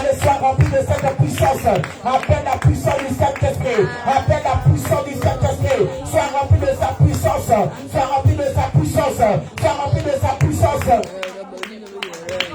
Allez, sois rempli de cette puissance. Appelle la puissance du Saint-Esprit. Appelle la puissance du Saint-Esprit. Sois rempli de sa puissance. Sois rempli de sa puissance. Sois rempli de sa puissance.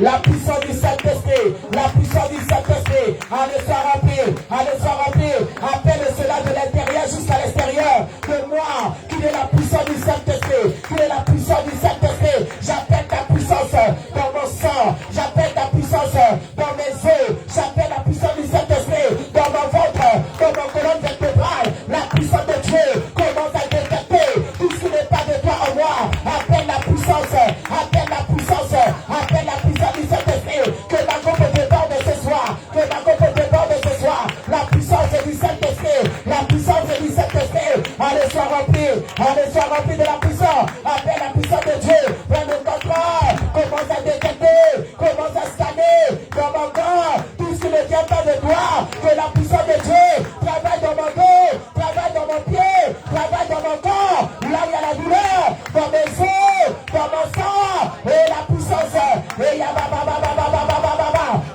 La puissance du Saint-Esprit. La puissance du Saint-Esprit. Allez, sois rempli. Allez, sois rempli. Appelle cela de l'intérieur jusqu'à l'extérieur. De moi, qui est la puissance du Saint-Esprit. Qui est la puissance du Saint-Esprit. J'appelle ta puissance dans mon sang. J'appelle ta puissance dans mes os. J'appelle la puissance du Saint-Esprit dans mon ventre, dans mon colonne vertébrale. La puissance de Dieu commence à détecter tout ce qui n'est pas de toi en moi. Appelle la puissance. Appelle la puissance. Appelle la puissance du Saint-Esprit. Que ma coupe déborde ce soir. Que ma coupe déborde ce soir. La puissance du Saint-Esprit. La puissance du Saint-Esprit. Allez, sois rempli. Allez, sois rempli de la puissance. Appelle la puissance de Dieu. Prends le contrôle. Commence à détecter. Commence à scanner dans mon corps tout ce qui ne vient pas de toi. Que la puissance de Dieu travaille dans mon dos. Travaille dans mon pied. Travaille dans mon corps. Là il y a la douleur. Dans mes os. Dans mon sang. Et la puissance. Et il y a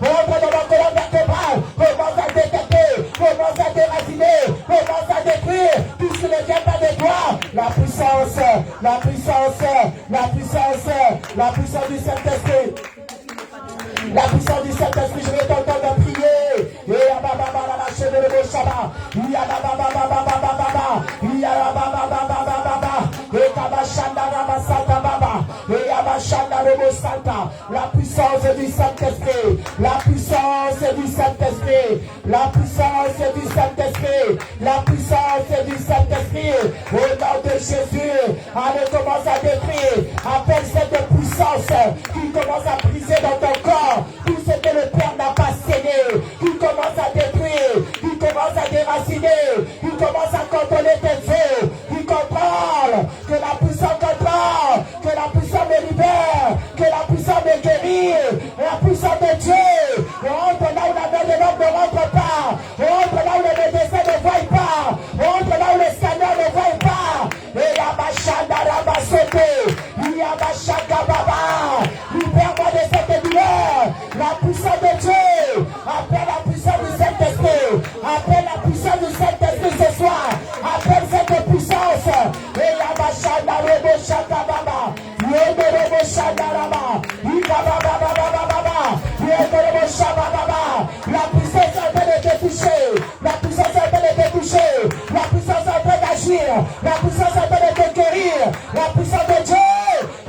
rentre dans mon colonne vertébrale. Commence à détecter. Commence à déraciner. Commence à détruire tout ce qui ne vient pas de toi. La puissance. La puissance. La puissance. La puissance du Saint-Esprit. La puissance du Saint-Esprit, je vais t'entendre prier. Et à baba la chaîne de Boshaba. Il y a baba. Il y a baba. Et kabashanda ramasata baba. Et abashanda robosanta. La puissance du Saint-Esprit. La puissance du Saint-Esprit. La puissance du Saint-Esprit. La puissance du Saint-Esprit. Au nom de Jésus. Allez, commence à détruire. Appelle cette puissance qui commence à briser dans ton corps. Tout ce que le Père n'a pas cédé, il commence à détruire, il commence à déraciner, il commence à contrôler tes yeux, il contrôle, que la puissance contrôle, que la puissance me libère, que la puissance me guérit, la puissance de Dieu, rentre là où la main de l'homme ne rentre pas, rentre là où les médecins ne voient pas, rentre là où les scanners ne voient pas, et la bachanda rabasote, il y a bachaka baba, libère-moi de cette douleur. La puissance de Dieu. Appelle la puissance du Saint-Esprit. Appelle la puissance du Saint-Esprit ce soir. Appelle cette puissance. Et la bachanda robo shaka baba. Yende robo shaka baba. Ika baba baba baba. Yende robo shaka baba. La puissance est en train de te toucher. La puissance est en train de te toucher. La puissance est en train d'agir. La puissance est en train de te guérir. La puissance de Dieu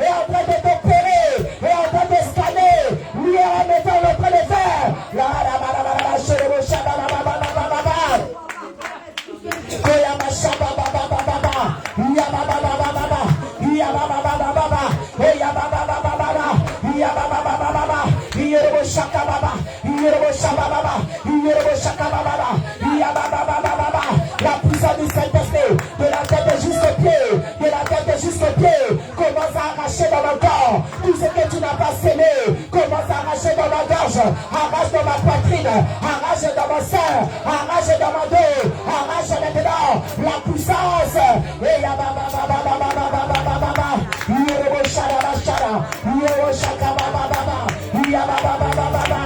est en train de t'opérer. Est en train de scanner. Lui est en mettant le train de faire. La puissance du Saint-Esprit, de la tête jusqu'au pied, de la tête jusqu'au pied, commence à arracher dans mon corps tout ce que tu n'as pas semé, commence à arracher dans ma gorge, arrache dans ma poitrine, arrache dans mon sein, arrache dans mon dos, arrache maintenant la puissance. Et ya baba baba baba baba baba baba, yero shara shara, yero shaka baba baba, ya baba baba baba,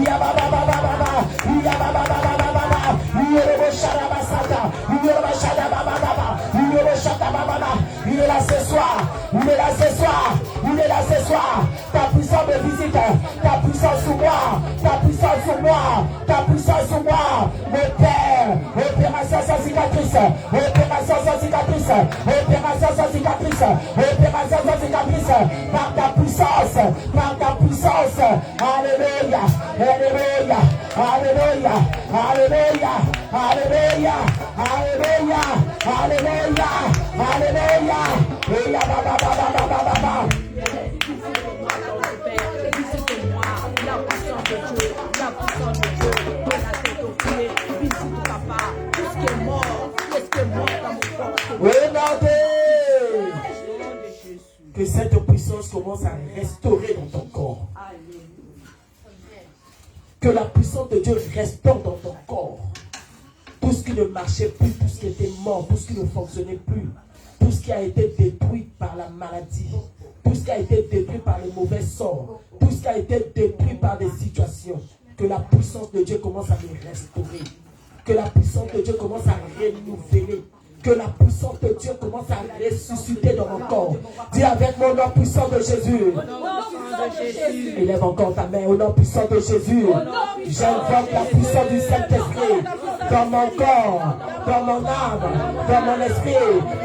ya baba baba baba, ya baba baba baba, yero shara basata, yero shara baba baba, yero shaka baba baba. Il est là ce soir, il est là ce soir, il est là ce soir. Ta puissance me visite, ta puissance sur moi, ta puissance sur moi, ta puissance sur moi. Mon Père, opération sans cicatrice, opération sans cicatrice, opération sans cicatrice, opération sans cicatrice. Par ta puissance, par ta puissance. Alléluia, alléluia, alléluia, alléluia, alléluia, alléluia, alléluia, alléluia. Et ya baba baba baba baba. Visite-moi, la puissance de Dieu, la puissance de Dieu, de la tête aux pieds, visite papa, tout ce qui est mort, qu'est-ce qui est mort dans mon corps. Regardez que cette puissance commence à restaurer dans ton corps. Que la puissance de Dieu restaure dans ton corps. Tout ce qui ne marchait plus, tout ce qui était mort, tout ce qui ne fonctionnait plus, tout ce qui a été détruit par la maladie, tout ce qui a été détruit par les mauvais sorts, tout ce qui a été détruit par des situations. Que la puissance de Dieu commence à me restaurer. Que la puissance de Dieu commence à renouveler. Que la puissance de Dieu commence à ressusciter dans mon corps. Dis avec moi, au nom puissant de Jésus. Élève encore ta main, au nom puissant de Jésus. J'invoque la puissance du Saint-Esprit dans mon corps, dans mon âme, dans mon esprit.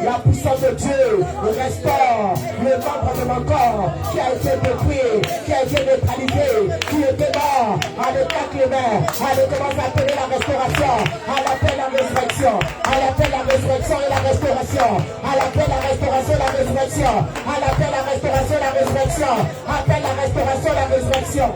La puissance de Dieu restaure le membre de mon corps qui a été détruit, qui a été neutralisé, qui était mort. Allez, claque les mains. Allez, commence à appeler la restauration. À l'appel la résurrection. À l'appel la résurrection et la restauration. À l'appel la restauration, la résurrection. À l'appel la restauration, la résurrection. Appelle la restauration, la résurrection.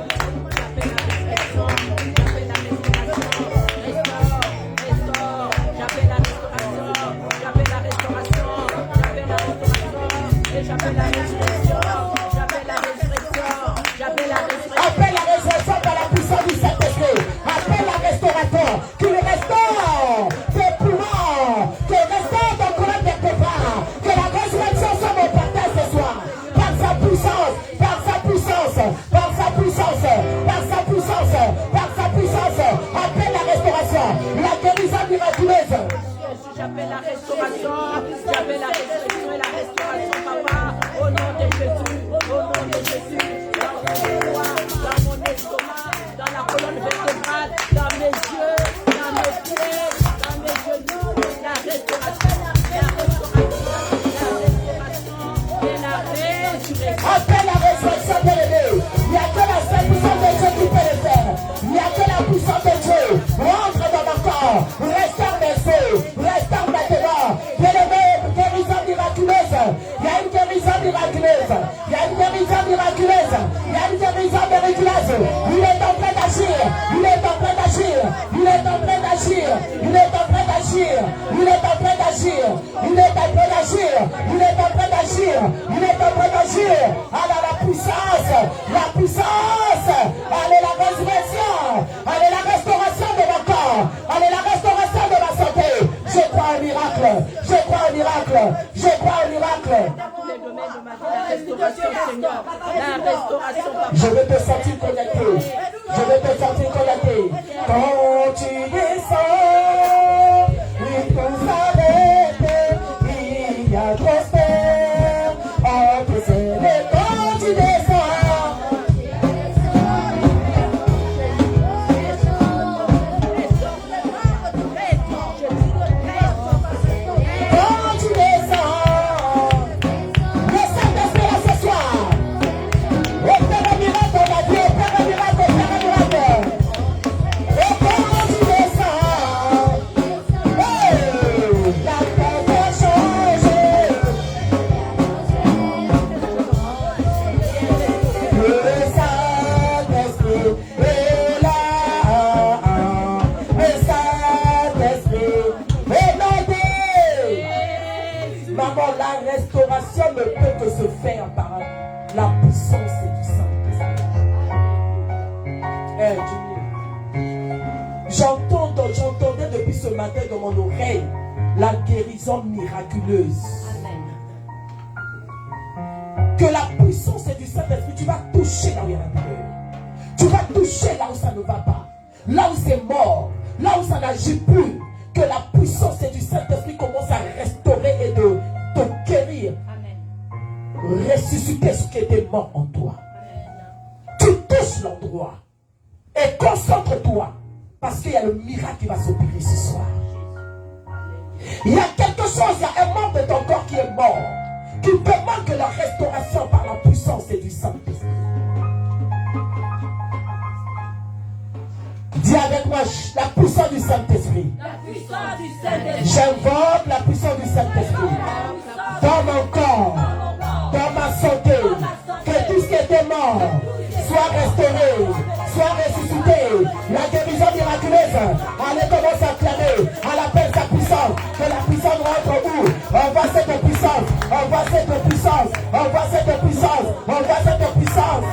Appelle la résurrection par la puissance du Saint-Esprit. Appelle la restauration. Qui le restaure tes poumons. Qui restaure ton corps quelque part. Que la résurrection soit mon partage ce soir. Par sa puissance. Par sa puissance. Par sa puissance. Par sa puissance. Par sa puissance. Appelle la restauration. La guérison miraculeuse. J'appelle la restauration. J'appelle la résurrection et la restauration, papa. Au nom de Jésus. Au nom de Jésus. Dans mon estomac, dans la colonne vertébrale, dans mes yeux, dans mes pieds, dans mes genoux, la restauration, la restauration, la restauration et la résurrection. Appelle la résurrection de l'ennemi. Il n'y a que la seule puissance de Dieu qui peut le faire. Il n'y a que la puissance de Dieu. Rentre dans mon corps, restaure mes os, restaure maintenant. Guérison miraculeuse. Il y a une guérison miraculeuse. Il y a une guérison miraculeuse. Il y a une guérison miraculeuse. Il est en train d'agir. Il est en train d'agir. Il est en train d'agir. Il est en train d'agir. Il est en train d'agir. Il est en train d'agir. Il est en train d'agir. Il est en train d'agir. Alors la puissance. La puissance. Allez la résurrection. Allez la restauration de mon corps. Allez la restauration de ma santé. Je crois au miracle. Je crois au miracle. Je crois au miracle. Je vais te sentir connecté. Je vais te sentir connecté. Quand tu descends, il faut s'arrêter. Il y a prospère. Entre ces deux, quand tu descends. La restauration ne peut que se faire par la puissance du Saint-Esprit. J'entendais depuis ce matin dans mon oreille la guérison miraculeuse. Que la puissance du Saint-Esprit, tu vas toucher là où il y a la douleur. Tu vas toucher là où ça ne va pas. Là où c'est mort. Là où ça n'agit plus. Que la puissance du Saint-Esprit commence à restaurer et de te guérir. Amen. Ressusciter ce qui était mort en toi. Amen. Tu touches l'endroit et concentre-toi parce qu'il y a le miracle qui va s'opérer ce soir. Il y a quelque chose, il y a un membre de ton corps qui est mort, qui demande la restauration par la puissance du Saint-Esprit. Dis avec moi la puissance du Saint-Esprit. J'invoque la puissance du Saint-Esprit dans mon corps, dans ma santé. Que tout ce qui était mort soit restauré, soit ressuscité. La guérison miraculeuse. Allez, commence à clamer. Elle appelle sa puissance. Que la puissance rentre où? On voit cette puissance. On voit cette puissance. On voit cette puissance. On voit cette puissance.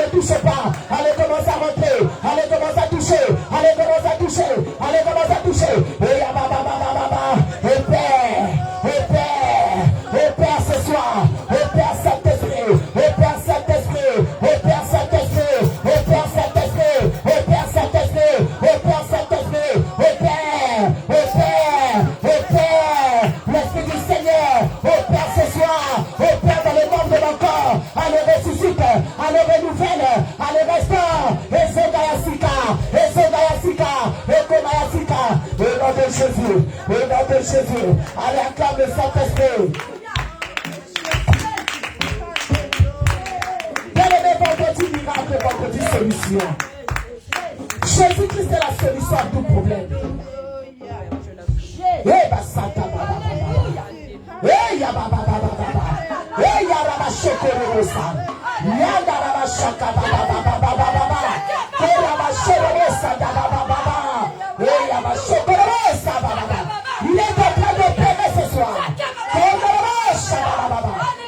ne touche pas. Allez, commence à rentrer. Allez, commence à toucher. Allez, commence à toucher. Allez, commence à toucher. Et Père, ce soir. Et Père, Saint-Esprit. Et Père, Saint-Esprit. Et Père, Saint-Esprit. Et Père, Saint-Esprit. Et Père, Saint-Esprit. Et Père, Saint-Esprit. Et Père. L'Esprit du Seigneur. Et Père, ce soir. Et Père, dans les membres de mon corps. Allez, ressuscite. Allez, renouvelle. Allez, restaure. Et Zogayasika. Et Zogayasika. Et Komayasika. Au nom de Jésus. Au nom de Jésus. Allez, acclame le Saint-Esprit. Vendredi miracle, vendredi solution. Jésus-Christ est la solution à tout problème. Il est en train d'opérer ce soir.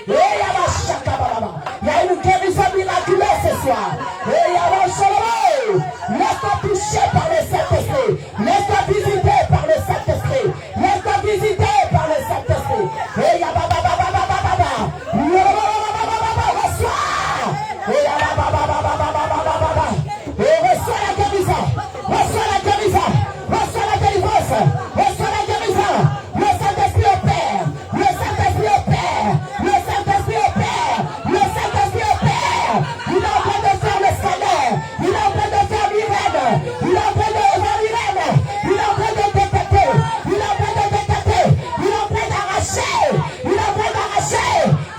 Il y a une guérison miraculeuse ce soir. Laisse-toi toucher par le Saint-Esprit. Laisse-toi visiter par le Saint-Esprit. Laisse-toi visiter par le Saint-Esprit. Reçois la guérison. Reçois la guérison. Reçois la délivrance. Reçois la guérison. Le Saint-Esprit opère. Le Saint-Esprit opère. Le Saint-Esprit opère. Le Saint-Esprit opère. Il est en train de faire le scalaire. Il est en train de faire l'irène. Il est en train de faire l'irène. Il est en train de détecter. Il est en train de détecter. Il est en train d'arracher. Il est en train d'arracher.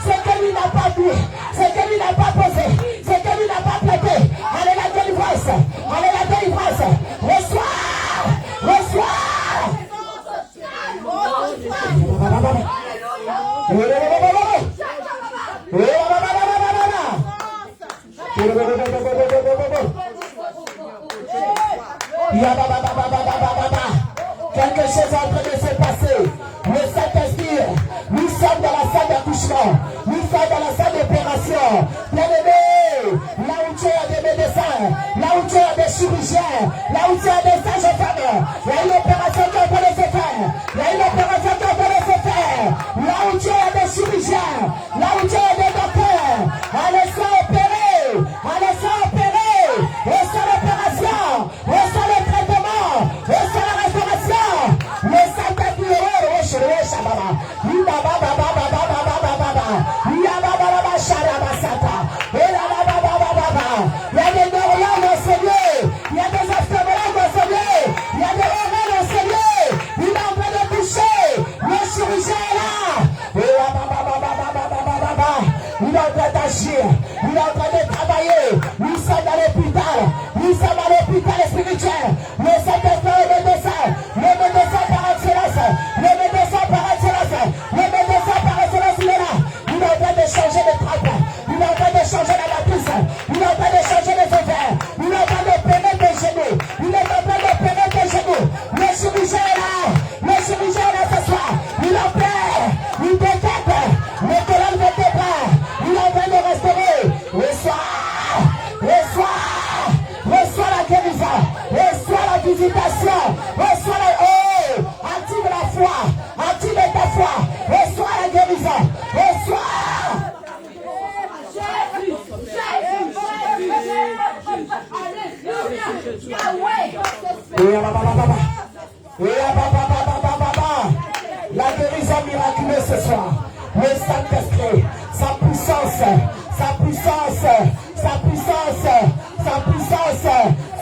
Ce que lui n'a pas dit. Ce que lui n'a pas posé. Ce que lui n'a pas prêté. Allez la délivrance. Allez la délivrance. Reçois. Reçois. Quelque chose est en train de se passer. Le Saint-Esprit, nous sommes dans la salle d'accouchement. Nous sommes dans la salle d'opération. Bien-aimé, là où tu as des médecins, là où tu as des chirurgiens, là où tu as des sages-femmes, il y a une opération qui est en train de se faire. Il y a une opération qui est en train de se faire. Là où tu as des chirurgiens, là où tu as des docteurs, allez se opérer. Allez se opérer. Reçois l'opération. Reçois le traitement. Reçois la restauration. Le Saint-Esprit, il y a des Dorians enseignés, il y a des Astronomes enseignés, il y a des Oreilles enseignés. Il est en train de toucher. Le chirurgien est là. Il est en train d'agir. Il est en train de travailler. Nous sommes dans l'hôpital. Nous sommes à l'hôpital spirituel. Le Saint-Esprit est le médecin. Le médecin par excellence. Le médecin par excellence. Le médecin par excellence, il est là. Il est en train de changer de trappe. Il est en train de changer la matrice. Il est en train de changer les ovaires. Il est en train d'opérer tes genoux. Il est en train d'opérer tes genoux. Le chirurgien est là. Le chirurgien est là ce soir. Il opère. Il détecte. Le colonne vertébrale. Il est en train de restaurer. Reçois la guérison. Reçois la visitation. Reçois la... Oh! Active la foi. Active ta foi. Reçois la guérison. Reçois. La guérison miraculeuse ce soir. Le Saint-Esprit, sa puissance, sa puissance, sa puissance, sa puissance,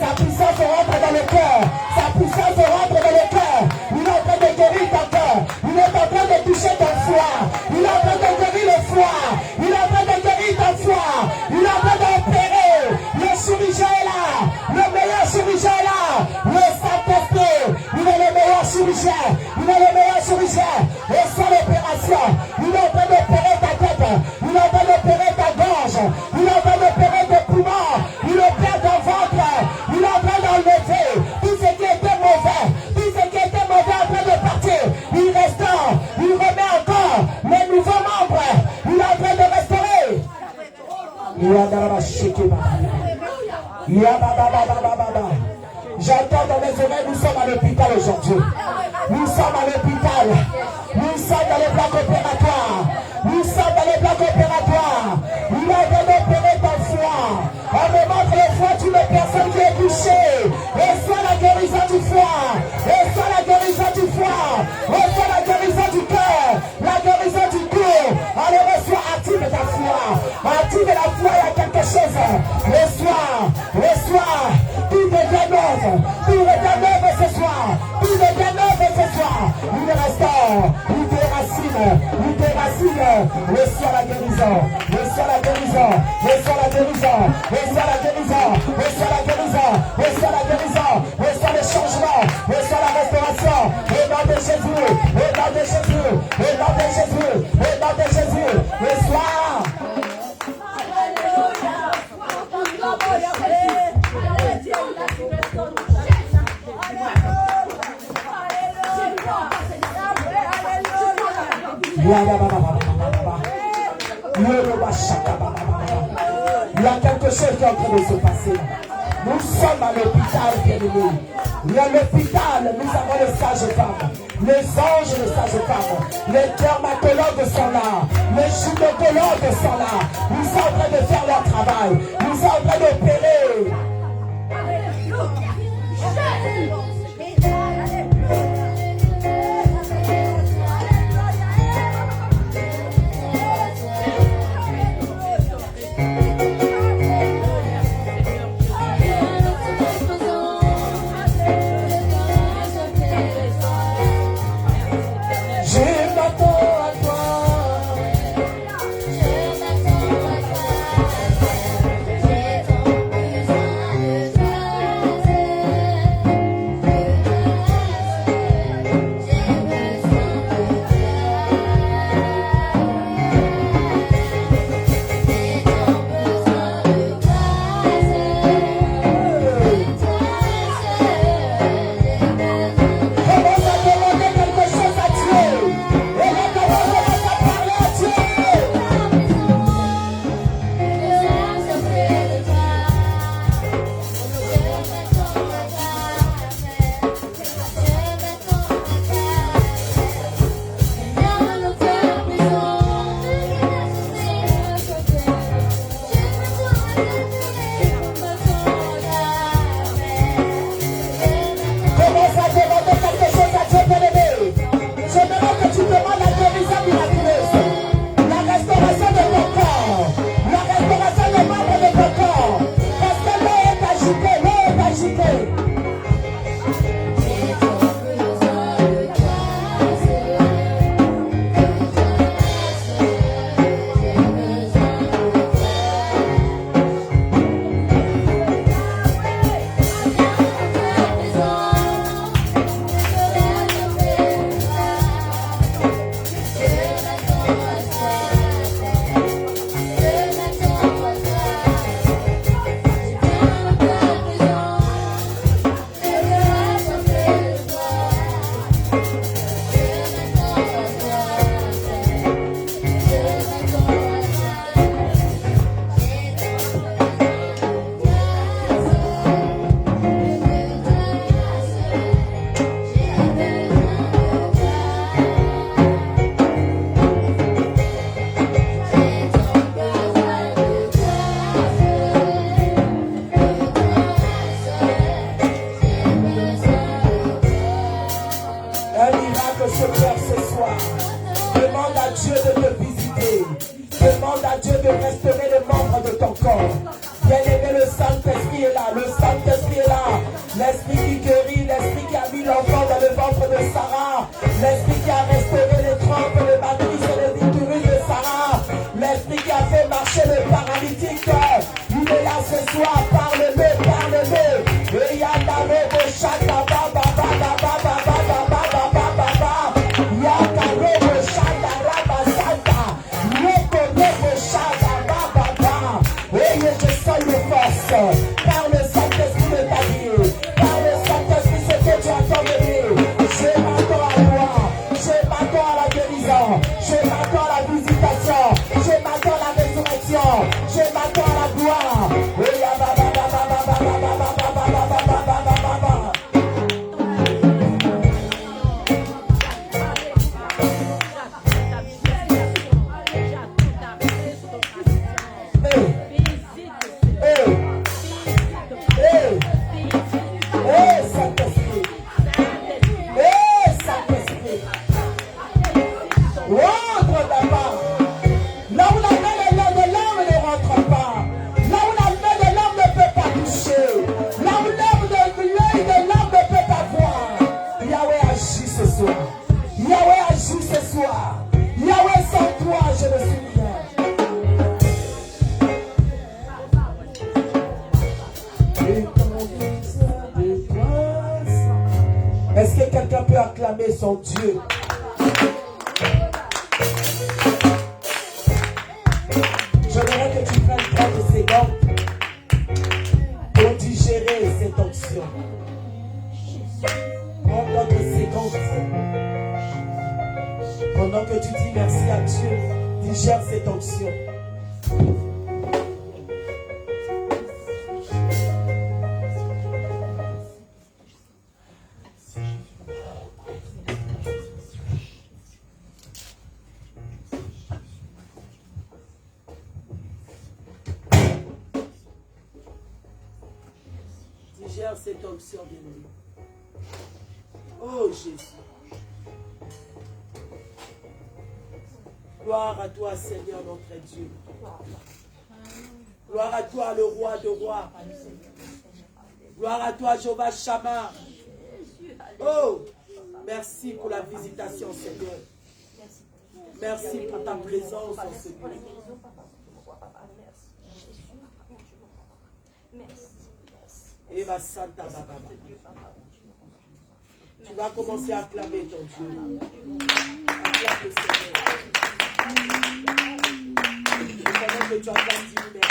sa puissance rentre dans le cœur, sa puissance rentre dans le cœur. Il est en train de guérir ton cœur, il est en train de toucher ton foie, il est en train de guérir le foie, il est en train de guérir ton foie, il est en train d'opérer. Le chirurgien est là, le meilleur chirurgien est là, le Saint-Esprit, il est le meilleur chirurgien, il est le meilleur chirurgien. Reçois l'opération, il est en train d'opérer ta tête, il est en train d'opérer ta gorge, il est en train d'opérer tes poumons, il opère ton ventre, J'entends dans mes oreilles, nous sommes à l'hôpital aujourd'hui. Nous sommes à l'hôpital. Nous sommes dans les blocs opératoires. Nous sommes dans les blocs opératoires. Il a été opéré ton foie. On me montre le foie d'une personne qui est touchée. Reçois la guérison du foie. Reçois la guérison du foie. Reçois la guérison du cœur. La guérison du cou. Allez, reçois, active ta foi. Active la foi, il y a quelque chose. Reçois. Reçois. Tout devient neuf. Tout devient neuf ce soir. Tout devient neuf ce soir. Il restaure. Il déracine. Il déracine. Reçois la guérison. Reçois la guérison. Reçois la guérison. Reçois la guérison. Reçois la guérison. Reçois la guérison. Reçois le changement. Reçois la restauration. Au nom de Jésus. Au nom de Jésus. Au nom de Jésus. Au nom de Jésus. Reçois. Il y a quelque chose qui est en train de se passer. Nous sommes à l'hôpital, bien-aimés. Il y a l'hôpital, nous avons les sages-femmes, les anges, les sages-femmes, les dermatologues sont là, les gynécologues sont là. Ils sont en train de faire leur travail. Ils sont en train d'opérer. Je m'attends à la visitation. Je m'attends à la résurrection. Je m'attends à la gloire. Est-ce que quelqu'un peut acclamer son Dieu? J'aimerais que tu prennes 30 secondes pour digérer cette onction. Prends 30 secondes. Pendant que tu dis merci à Dieu, digère cette onction. Cette onction, bien-aimé. Oh Jésus. Gloire à toi, Seigneur notre Dieu. Gloire à toi, le roi de rois. Gloire à toi, Jéhovah Shammah. Oh, merci pour la visitation, Seigneur. Merci pour ta présence en ce lieu. Eva Santa Baba. Tu vas commencer à acclamer ton Dieu. Acclame le Seigneur. Pendant que tu acclames, dis merci.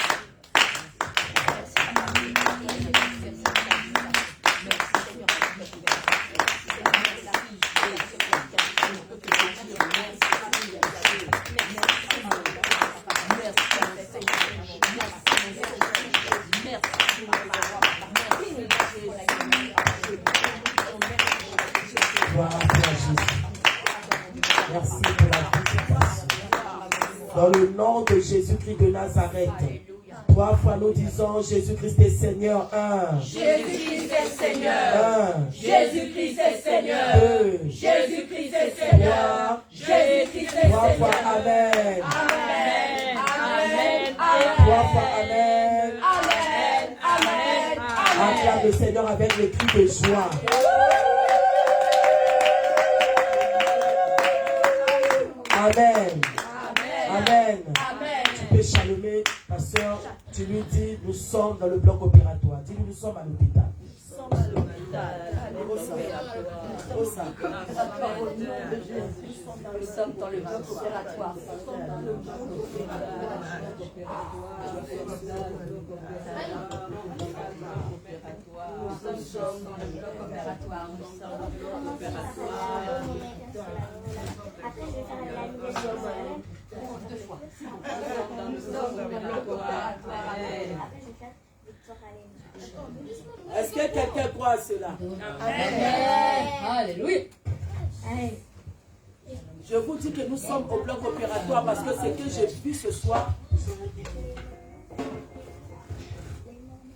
Dans le nom de Jésus-Christ de Nazareth. 3 fois nous disons Jésus-Christ est Seigneur. 1. Jésus-Christ est Seigneur. 1. Jésus-Christ est Seigneur. 2. Jésus-Christ est Seigneur. 3. Jésus-Christ est 3 fois Seigneur. Amen. Amen. Amen. 3 fois Amen. Amen. Amen. Acclame le Seigneur avec les cris de joie. Amen. Amen. Amen. Tu peux chalmer, ma soeur. Tu lui dis, nous sommes dans le bloc opératoire. Dis-lui, nous sommes à l'hôpital. Nous sommes dans le bloc opératoire. Après, je vais faire la nouvelle 2 fois. Est-ce que quelqu'un croit à cela? Amen. Alléluia. Je vous dis que nous sommes au bloc opératoire parce que ce que j'ai vu ce soir,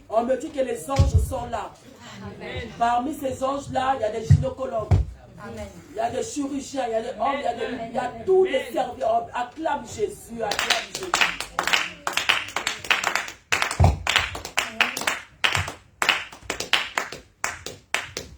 on me dit que les anges sont là. Amen. Parmi ces anges-là, il y a des gynécologues. Amen. Il y a des chirurgiens, il y a des hommes, il y a tous les serviteurs. Acclame Jésus, acclame Jésus.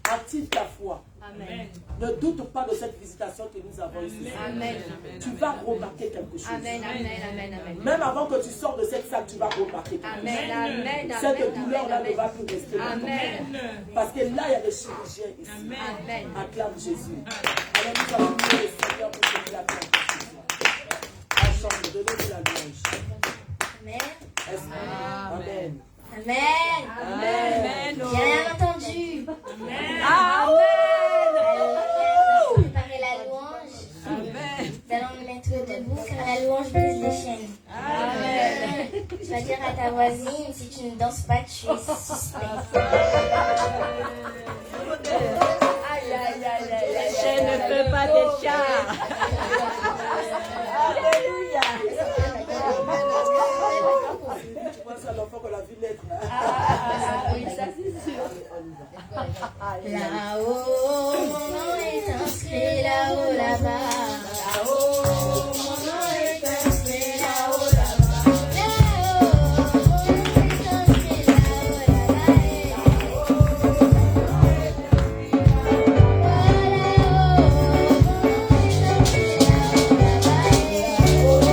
Active ta foi. Amen. Ne doute pas de cette visitation que nous avons ici. Amen. Tu vas remarquer quelque chose. Amen, amen, amen, amen. Même avant que tu sors de cette salle, tu vas remarquer quelque chose. Amen, amen, cette douleur-là ne va plus rester. Amen. Parce que là, il y a des chirurgiens ici. Amen. Acclame Jésus. Alors nous allons prier le Seigneur pour que tu acclames Jésus. Ensemble, donnez-nous la louange. Amen. Amen. Amen. J'ai rien entendu. Amen. Alors, on va préparer la louange. Amen. Nous allons nous mettre debout car la louange brise les chaînes. Amen. Tu vas dire à ta voisine, si tu ne danses pas, tu es suspect. Je ne peux pas des chats. Alléluia. Tu penses à l'enfant qu'on a vu naître. Oui, ça c'est sûr. Là-haut, mon nom est inscrit là-haut, là-bas. Là-haut, mon nom est inscrit là-haut, là-bas. Là-haut, mon nom est inscrit là-haut, là-bas. Là-haut,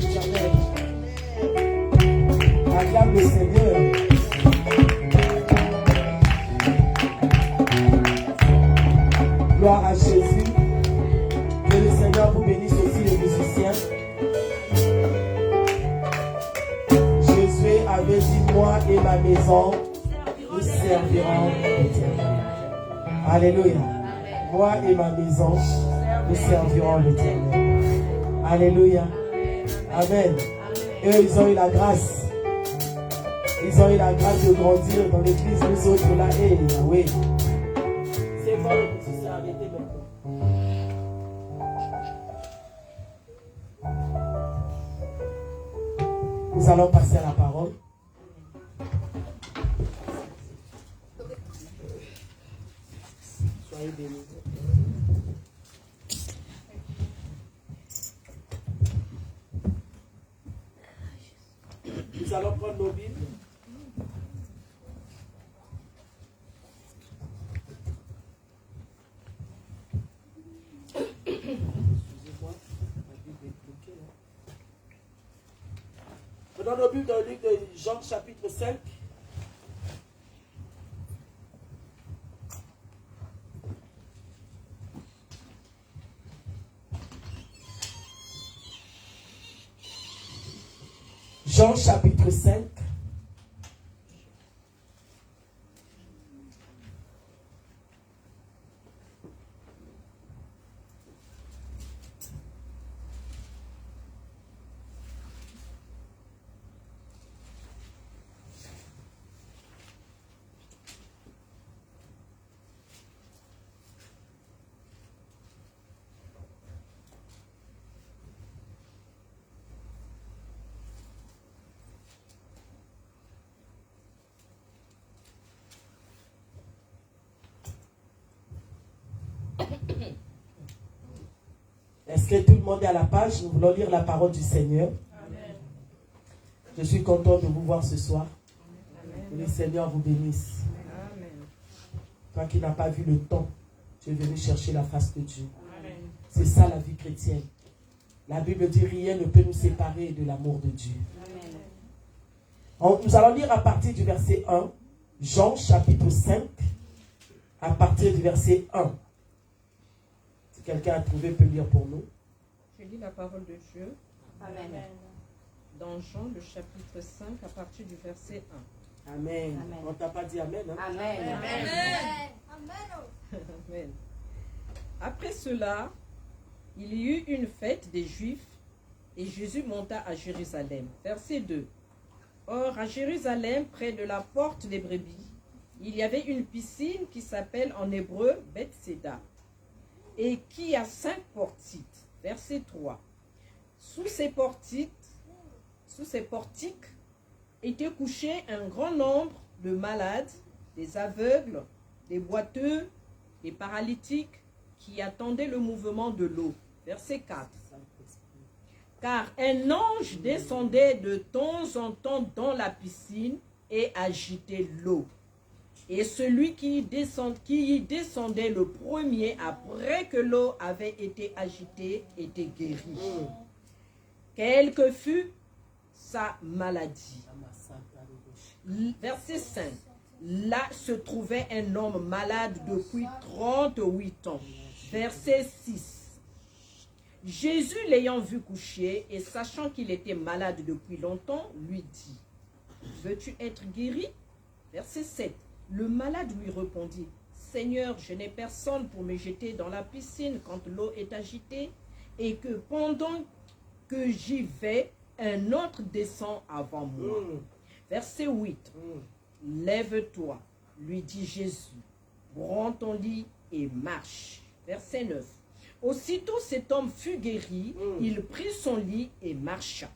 l'Éternel. Acclame le Seigneur. Gloire à Jésus. Que le Seigneur vous bénisse aussi les musiciens. Jésus avait dit, moi et ma maison, nous servirons l'Éternel. Alléluia. Moi et ma maison, nous servirons l'Éternel. Alléluia. Amen. Eux, ils ont eu la grâce. Ils ont eu la grâce de grandir dans l'église. Nous autres, là, oui. C'est fort le petit, arrêtez maintenant. Nous allons passer à la parole. Soyez bénis. Nous allons prendre nos Bibles. Excusez-moi, ma Bible est bloquée là. Prenons nos Bibles dans le livre de Jean chapitre 5. Jean chapitre 5. Est-ce que tout le monde est à la page? Nous voulons lire la parole du Seigneur. Amen. Je suis content de vous voir ce soir. Amen. Que le Seigneur vous bénisse. Amen. Toi qui n'as pas vu le temps, tu es venu chercher la face de Dieu. C'est ça la vie chrétienne. La Bible dit rien ne peut nous séparer de l'amour de Dieu. Amen. Nous allons lire à partir du verset 1, Jean chapitre 5, à partir du verset 1. Quelqu'un a trouvé peut lire pour nous. Je lis la parole de Dieu. Amen. Dans Jean, le chapitre 5, à partir du verset 1. Amen. Amen. On ne t'a pas dit Amen. Hein? Amen. Amen. Amen. Amen. Après cela, il y eut une fête des Juifs et Jésus monta à Jérusalem. Verset 2. Or, à Jérusalem, près de la porte des brebis, il y avait une piscine qui s'appelle en hébreu Bethséda, et qui a 5 portiques. Verset 3. Sous ces portiques étaient couchés un grand nombre de malades, des aveugles, des boiteux, des paralytiques, qui attendaient le mouvement de l'eau. Verset 4. Car un ange descendait de temps en temps dans la piscine et agitait l'eau. Et celui qui y descendait le premier, après que l'eau avait été agitée, était guéri. Quelle que fût sa maladie. Verset 5. Là se trouvait un homme malade depuis 38 ans. Verset 6. Jésus, l'ayant vu coucher et sachant qu'il était malade depuis longtemps, lui dit, « Veux-tu être guéri ?» Verset 7. Le malade lui répondit, « Seigneur, je n'ai personne pour me jeter dans la piscine quand l'eau est agitée, et que pendant que j'y vais, un autre descend avant moi. » Verset 8. « Lève-toi, lui dit Jésus, prends ton lit et marche. » Verset 9. Aussitôt cet homme fut guéri, il prit son lit et marcha.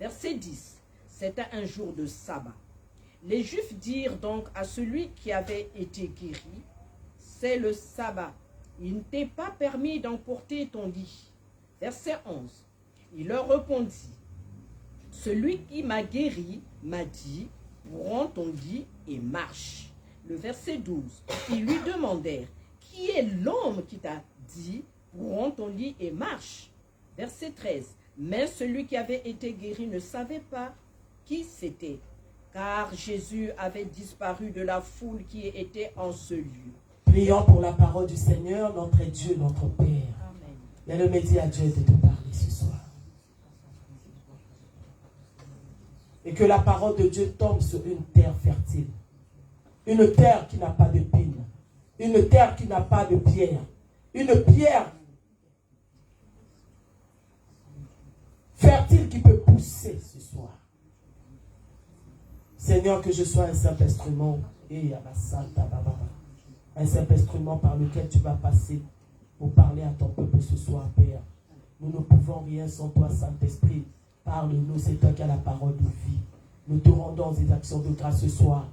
Verset 10. C'était un jour de sabbat. Les Juifs dirent donc à celui qui avait été guéri, « C'est le sabbat, il ne t'est pas permis d'emporter ton lit. » Verset 11. Il leur répondit, « Celui qui m'a guéri m'a dit, prends ton lit et marche. » Le verset 12. Ils lui demandèrent, « Qui est l'homme qui t'a dit, prends ton lit et marche ?» Verset 13. Mais celui qui avait été guéri ne savait pas qui c'était, car Jésus avait disparu de la foule qui était en ce lieu. Prions pour la parole du Seigneur, notre Dieu, notre Père. Amen. Viens-le dire à Dieu de te parler ce soir. Et que la parole de Dieu tombe sur une terre fertile. Une terre qui n'a pas de pine. Une terre qui n'a pas de pierre. Une pierre fertile qui peut pousser ce soir. Seigneur, que je sois un simple instrument. Un simple instrument par lequel tu vas passer pour parler à ton peuple ce soir, Père. Nous ne pouvons rien sans toi, Saint-Esprit. Parle-nous, c'est toi qui as la parole de vie. Nous te rendons des actions de grâce ce soir.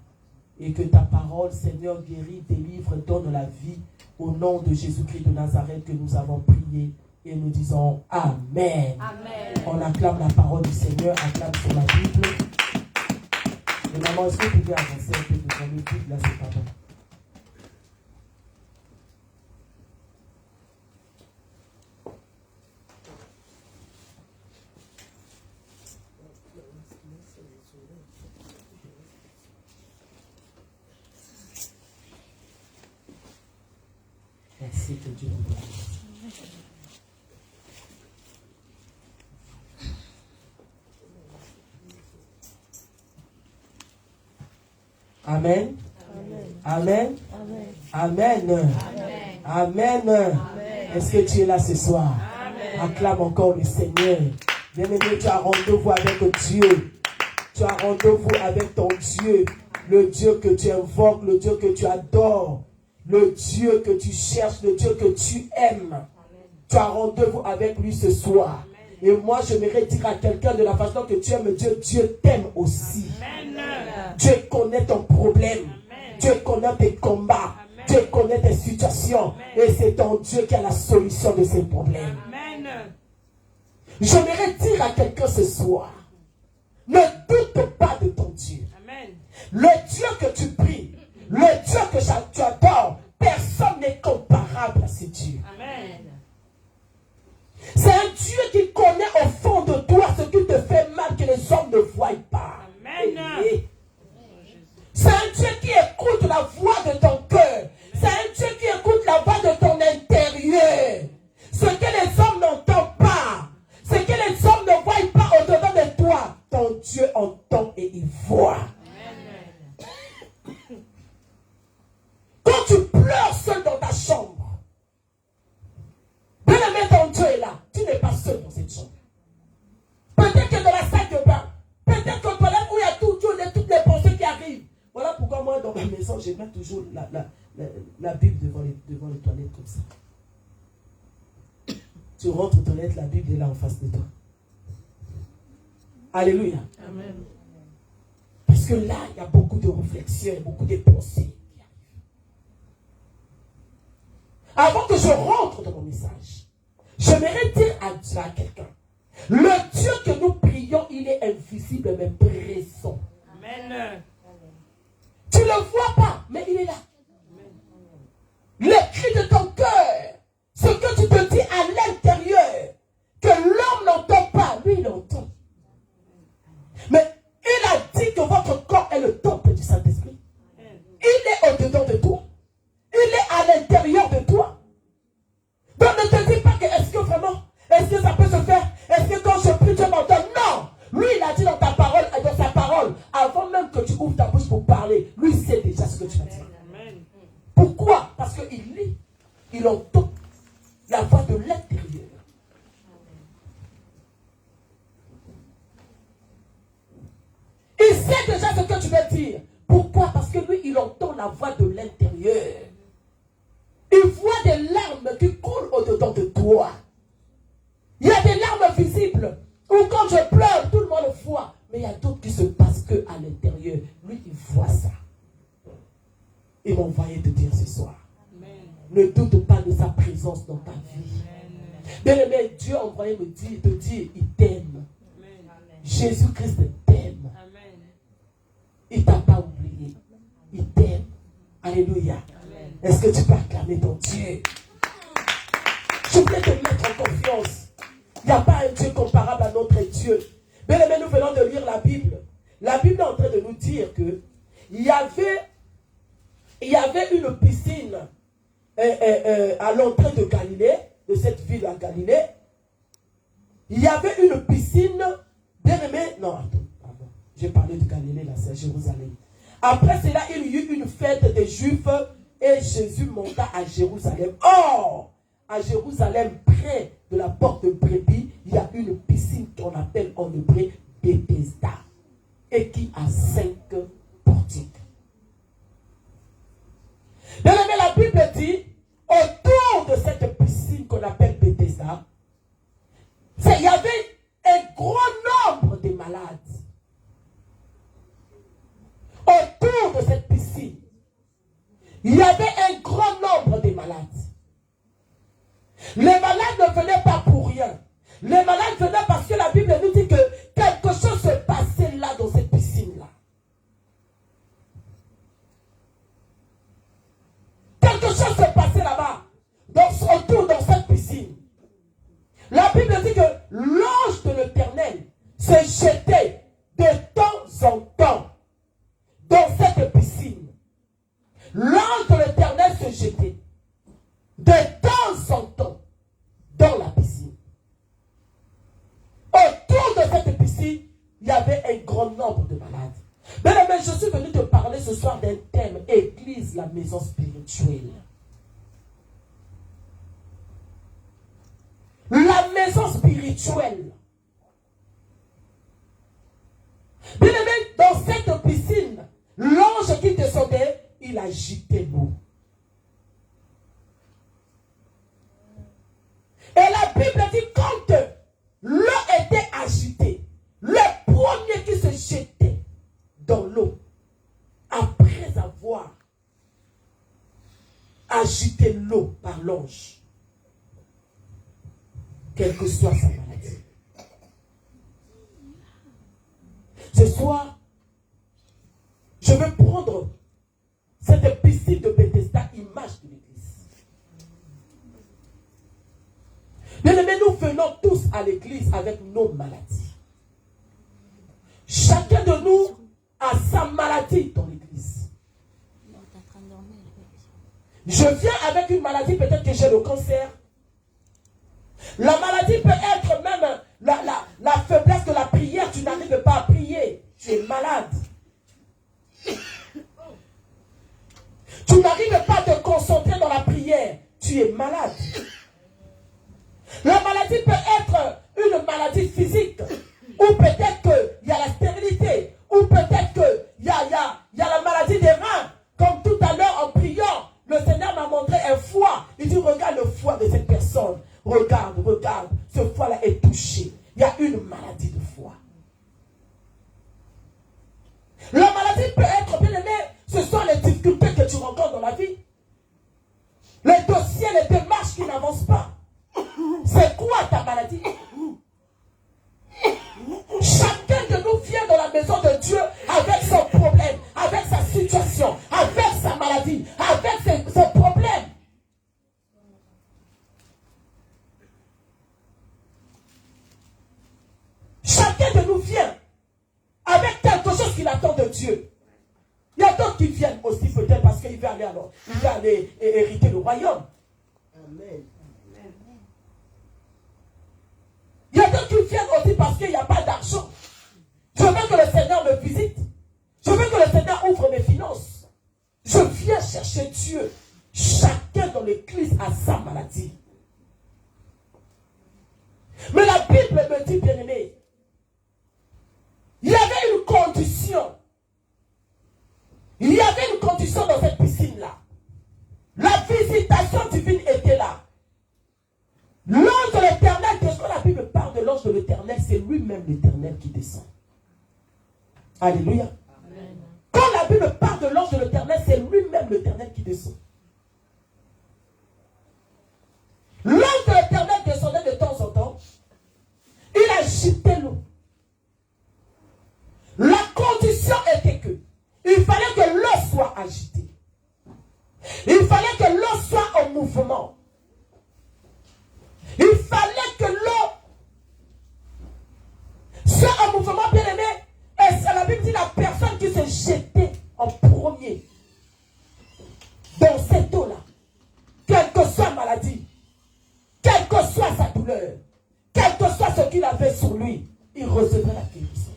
Et que ta parole, Seigneur, guérit, délivre, donne la vie. Au nom de Jésus-Christ de Nazareth que nous avons prié. Et nous disons Amen. Amen. On acclame la parole du Seigneur, acclame sur la Bible. Et maman, est-ce que tu peux avancer un peu devant le Bible? Là, c'est pas bon. Merci que Dieu nous bénisse. Amen. Amen. Amen. Amen. Est-ce que tu es là ce soir? Acclame encore le Seigneur. Bien-aimé, tu as rendez-vous avec Dieu. Tu as rendez-vous avec ton Dieu. Le Dieu que tu invoques, le Dieu que tu adores. Le Dieu que tu cherches, le Dieu que tu aimes. Tu as rendez-vous avec lui ce soir. Et moi, je voudrais dire à quelqu'un de la façon que tu aimes Dieu, Dieu t'aime aussi. Dieu connaît ton problème. Dieu connaît tes combats. Dieu connaît tes situations. Et c'est ton Dieu qui a la solution de ces problèmes. Je voudrais dire à quelqu'un ce soir, ne doute pas de ton Dieu. Le Dieu que tu pries, le Dieu que tu adores, personne n'est comparable à ce Dieu. C'est un Dieu qui connaît au fond de toi ce qui te fait mal, que les hommes ne voient pas. C'est un Dieu qui écoute la voix de ton cœur. C'est un Dieu qui écoute la voix de ton intérieur. Ce que les hommes n'entendent pas, ce que les hommes ne voient pas au-dedans de toi, ton Dieu entend et il voit. Quand tu pleures seul dans ta chambre, bien-aimé, ton Dieu est là. Tu n'es pas seul dans cette chambre. Peut-être que dans la salle de bain, peut-être qu'au toilette où il y a toutes les pensées qui arrivent. Voilà pourquoi moi, dans ma maison, je mets toujours la Bible devant les toilettes comme ça. Tu rentres aux toilettes, la Bible est là en face de toi. Alléluia. Amen. Parce que là, il y a beaucoup de réflexions, beaucoup de pensées. Avant que je rentre dans mon message, je voudrais dire à quelqu'un, le Dieu que nous prions, il est invisible mais présent. Amen. Tu ne le vois pas, mais il est là. Les cris de ton cœur, ce que tu te dis à l'intérieur, que l'homme n'entend pas, lui il entend. Mais il a dit que votre corps est le temple du Saint-Esprit. Il est au-dedans de toi. Il est à l'intérieur de toi. Donc ne te dis pas que est-ce que vraiment, est-ce que ça peut se faire? Est-ce que quand je prie, Dieu m'entend? Non! Lui, il a dit dans ta parole, dans sa parole, avant même que tu ouvres ta bouche pour parler, lui sait déjà ce que tu vas dire. Pourquoi? Parce qu'il lit, il entend la voix de l'intérieur. Il sait déjà ce que tu veux dire. Pourquoi? Parce que lui, il entend la voix de l'intérieur. Il voit des larmes qui coulent au-dedans de toi. Il y a des larmes visibles. Ou quand je pleure, tout le monde le voit. Mais il y a d'autres qui se passent que à l'intérieur. Lui, il voit ça. Il m'a envoyé te dire ce soir. Amen. Ne doute pas de sa présence dans ta vie. Bien-aimé, Dieu a envoyé me dire, te dire, il t'aime. Jésus-Christ t'aime. Il ne t'a pas oublié. Il t'aime. Alléluia. Est-ce que tu peux acclamer ton Dieu? Je voulais te mettre en confiance. Il n'y a pas un Dieu comparable à notre Dieu. Bien aimé, nous venons de lire la Bible. La Bible est en train de nous dire que il y avait une piscine à l'entrée de Galilée, de cette ville en Galilée. Il y avait une piscine, bien aimé, non, attends, pardon, j'ai parlé de Galilée, là, c'est Jérusalem. Après cela, il y eut une fête des Juifs et Jésus monta à Jérusalem. Or, à Jérusalem, près de la porte de Brebis, il y a une piscine qu'on appelle en hébreu Bethesda et qui a 5 portiques. Bien aimé, la Bible dit, autour de cette piscine qu'on appelle Bethesda, il y avait un gros nombre de malades. Autour de cette piscine, il y avait un grand nombre de malades. Les malades ne venaient pas pour rien. Les malades venaient parce que la Bible nous dit que quelque chose se passait là dans cette piscine-là. Quelque chose se passait là-bas, autour dans cette piscine. La Bible dit que l'ange de l'Éternel se jetait de temps en temps dans cette piscine. L'ange de l'Éternel se jetait de temps en temps dans la piscine. Autour de cette piscine, il y avait un grand nombre de malades. Bien aimé, je suis venu te parler ce soir d'un thème, Église, la maison spirituelle. La maison spirituelle. Bien aimé, dans cette piscine, l'ange qui descendait, il agitait l'eau. Et la Bible dit quand l'eau était agitée, le premier qui se jetait dans l'eau, après avoir agité l'eau par l'ange, quelle que soit sa maladie. Ce soir, je vais prendre cette piscine de Bethesda, image de l'église. Bien aimé, nous venons tous à l'église avec nos maladies. Chacun de nous a sa maladie dans l'église. Je viens avec une maladie, peut-être que j'ai le cancer. La maladie peut être même la faiblesse de la prière. Tu n'arrives pas à prier. Tu es malade. Tu n'arrives pas à te concentrer dans la prière. Tu es malade. La maladie peut être une maladie physique. Ou peut-être qu'il y a la stérilité. Ou peut-être qu'il y a la maladie des reins. Comme tout à l'heure en priant, le Seigneur m'a montré un foie. Il dit, regarde le foie de cette personne. Regarde, ce foie-là est touché. Il y a une maladie de foie. La maladie peut être, bien aimé, ce sont les difficultés que tu rencontres dans la vie. Les dossiers, les démarches qui n'avancent pas. C'est quoi ta maladie? Chacun de nous vient dans la maison de Dieu avec son problème, avec sa situation, avec sa maladie, avec ses problèmes. Chacun de nous vient avec quelque chose qu'il attend de Dieu. Il y a d'autres qui viennent aussi peut-être parce qu'il veut aller hériter le royaume. Amen. Il y a d'autres qui viennent aussi parce qu'il n'y a pas d'argent. Je veux que le Seigneur me visite. Je veux que le Seigneur ouvre mes finances. Je viens chercher Dieu. Chacun dans l'église a sa maladie. Mais la Bible me dit, bien aimé, il y avait une condition. Il y avait une condition dans cette piscine-là. La visitation divine était là. L'ange de l'Éternel, quand la Bible parle de l'ange de l'Éternel, c'est lui-même l'Éternel qui descend. Alléluia. Amen. Quand la Bible parle de l'ange de l'Éternel, c'est lui-même l'Éternel qui descend. L'ange de l'Éternel descendait de temps en temps. Il agitait l'eau. La condition était que il fallait que l'eau soit agitée. Il fallait que l'eau soit en mouvement. Il fallait que l'eau personne qui s'est jetée en premier dans cette eau-là, quelle que soit la maladie, quelle que soit sa douleur, quel que soit ce qu'il avait sur lui, il recevrait la guérison.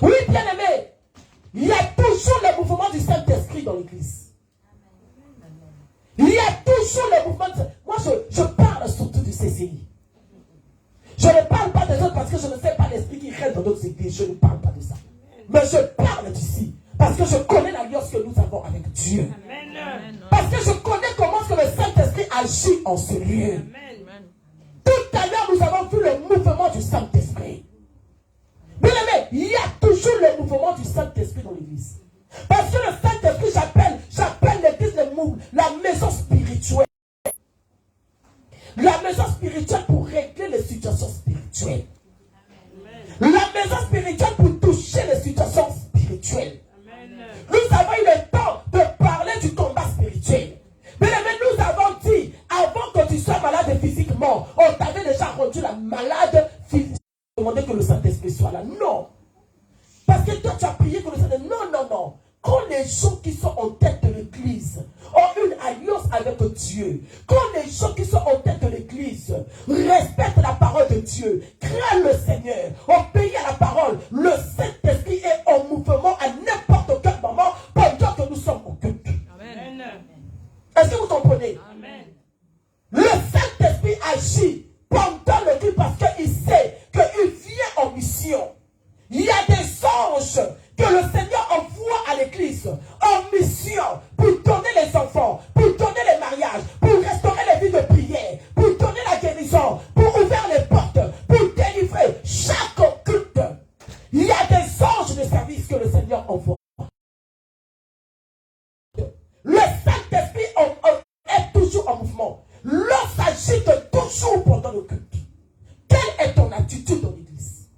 Oui, bien-aimé, il y a toujours le mouvement du Saint-Esprit dans l'église. Il y a toujours le mouvement de... Moi, je parle surtout du CCI. Je ne parle pas des autres parce que je ne sais pas l'esprit qui règne dans d'autres églises. Je ne parle pas de ça. Mais je parle d'ici parce que je connais l'alliance que nous avons avec Dieu. Parce que je connais comment que le Saint-Esprit agit en ce lieu. Tout à l'heure, nous avons vu le mouvement du Saint-Esprit. Bien aimé, il y a toujours le mouvement du Saint-Esprit dans l'église. Parce que le Saint-Esprit, j'appelle l'église la maison spirituelle. La maison spirituelle pour régler les situations spirituelles. La maison spirituelle pour toucher les situations spirituelles. Nous avons eu le temps de parler du combat spirituel. Bien aimé, nous avons dit, avant que tu sois malade physiquement, on t'avait déjà rendu la malade physiquement. Demander que le Saint-Esprit soit là. Non. Parce que toi, tu as prié que le Saint-Esprit... Non. Quand les gens qui sont en tête de l'église ont une alliance avec Dieu, quand les gens qui sont en tête de l'église respectent la parole de Dieu, craignent le Seigneur, obéissent à la parole, le Saint-Esprit est en mouvement à n'importe quel moment pendant que nous sommes au culte. Amen. Est-ce que vous comprenez? Amen. Le Saint-Esprit agit pendant le culte parce qu'il sait qu'il vient en mission. Il y a des anges que le Seigneur envoie à l'église en mission pour donner les enfants, pour donner les mariages, pour restaurer les vies de prière, pour donner la guérison, pour ouvrir les portes, pour délivrer chaque culte. Il y a des anges de service que le Seigneur envoie. Le Saint-Esprit est toujours en mouvement. L'on s'agite toujours pendant le culte. Quelle est ton attitude dans l'église?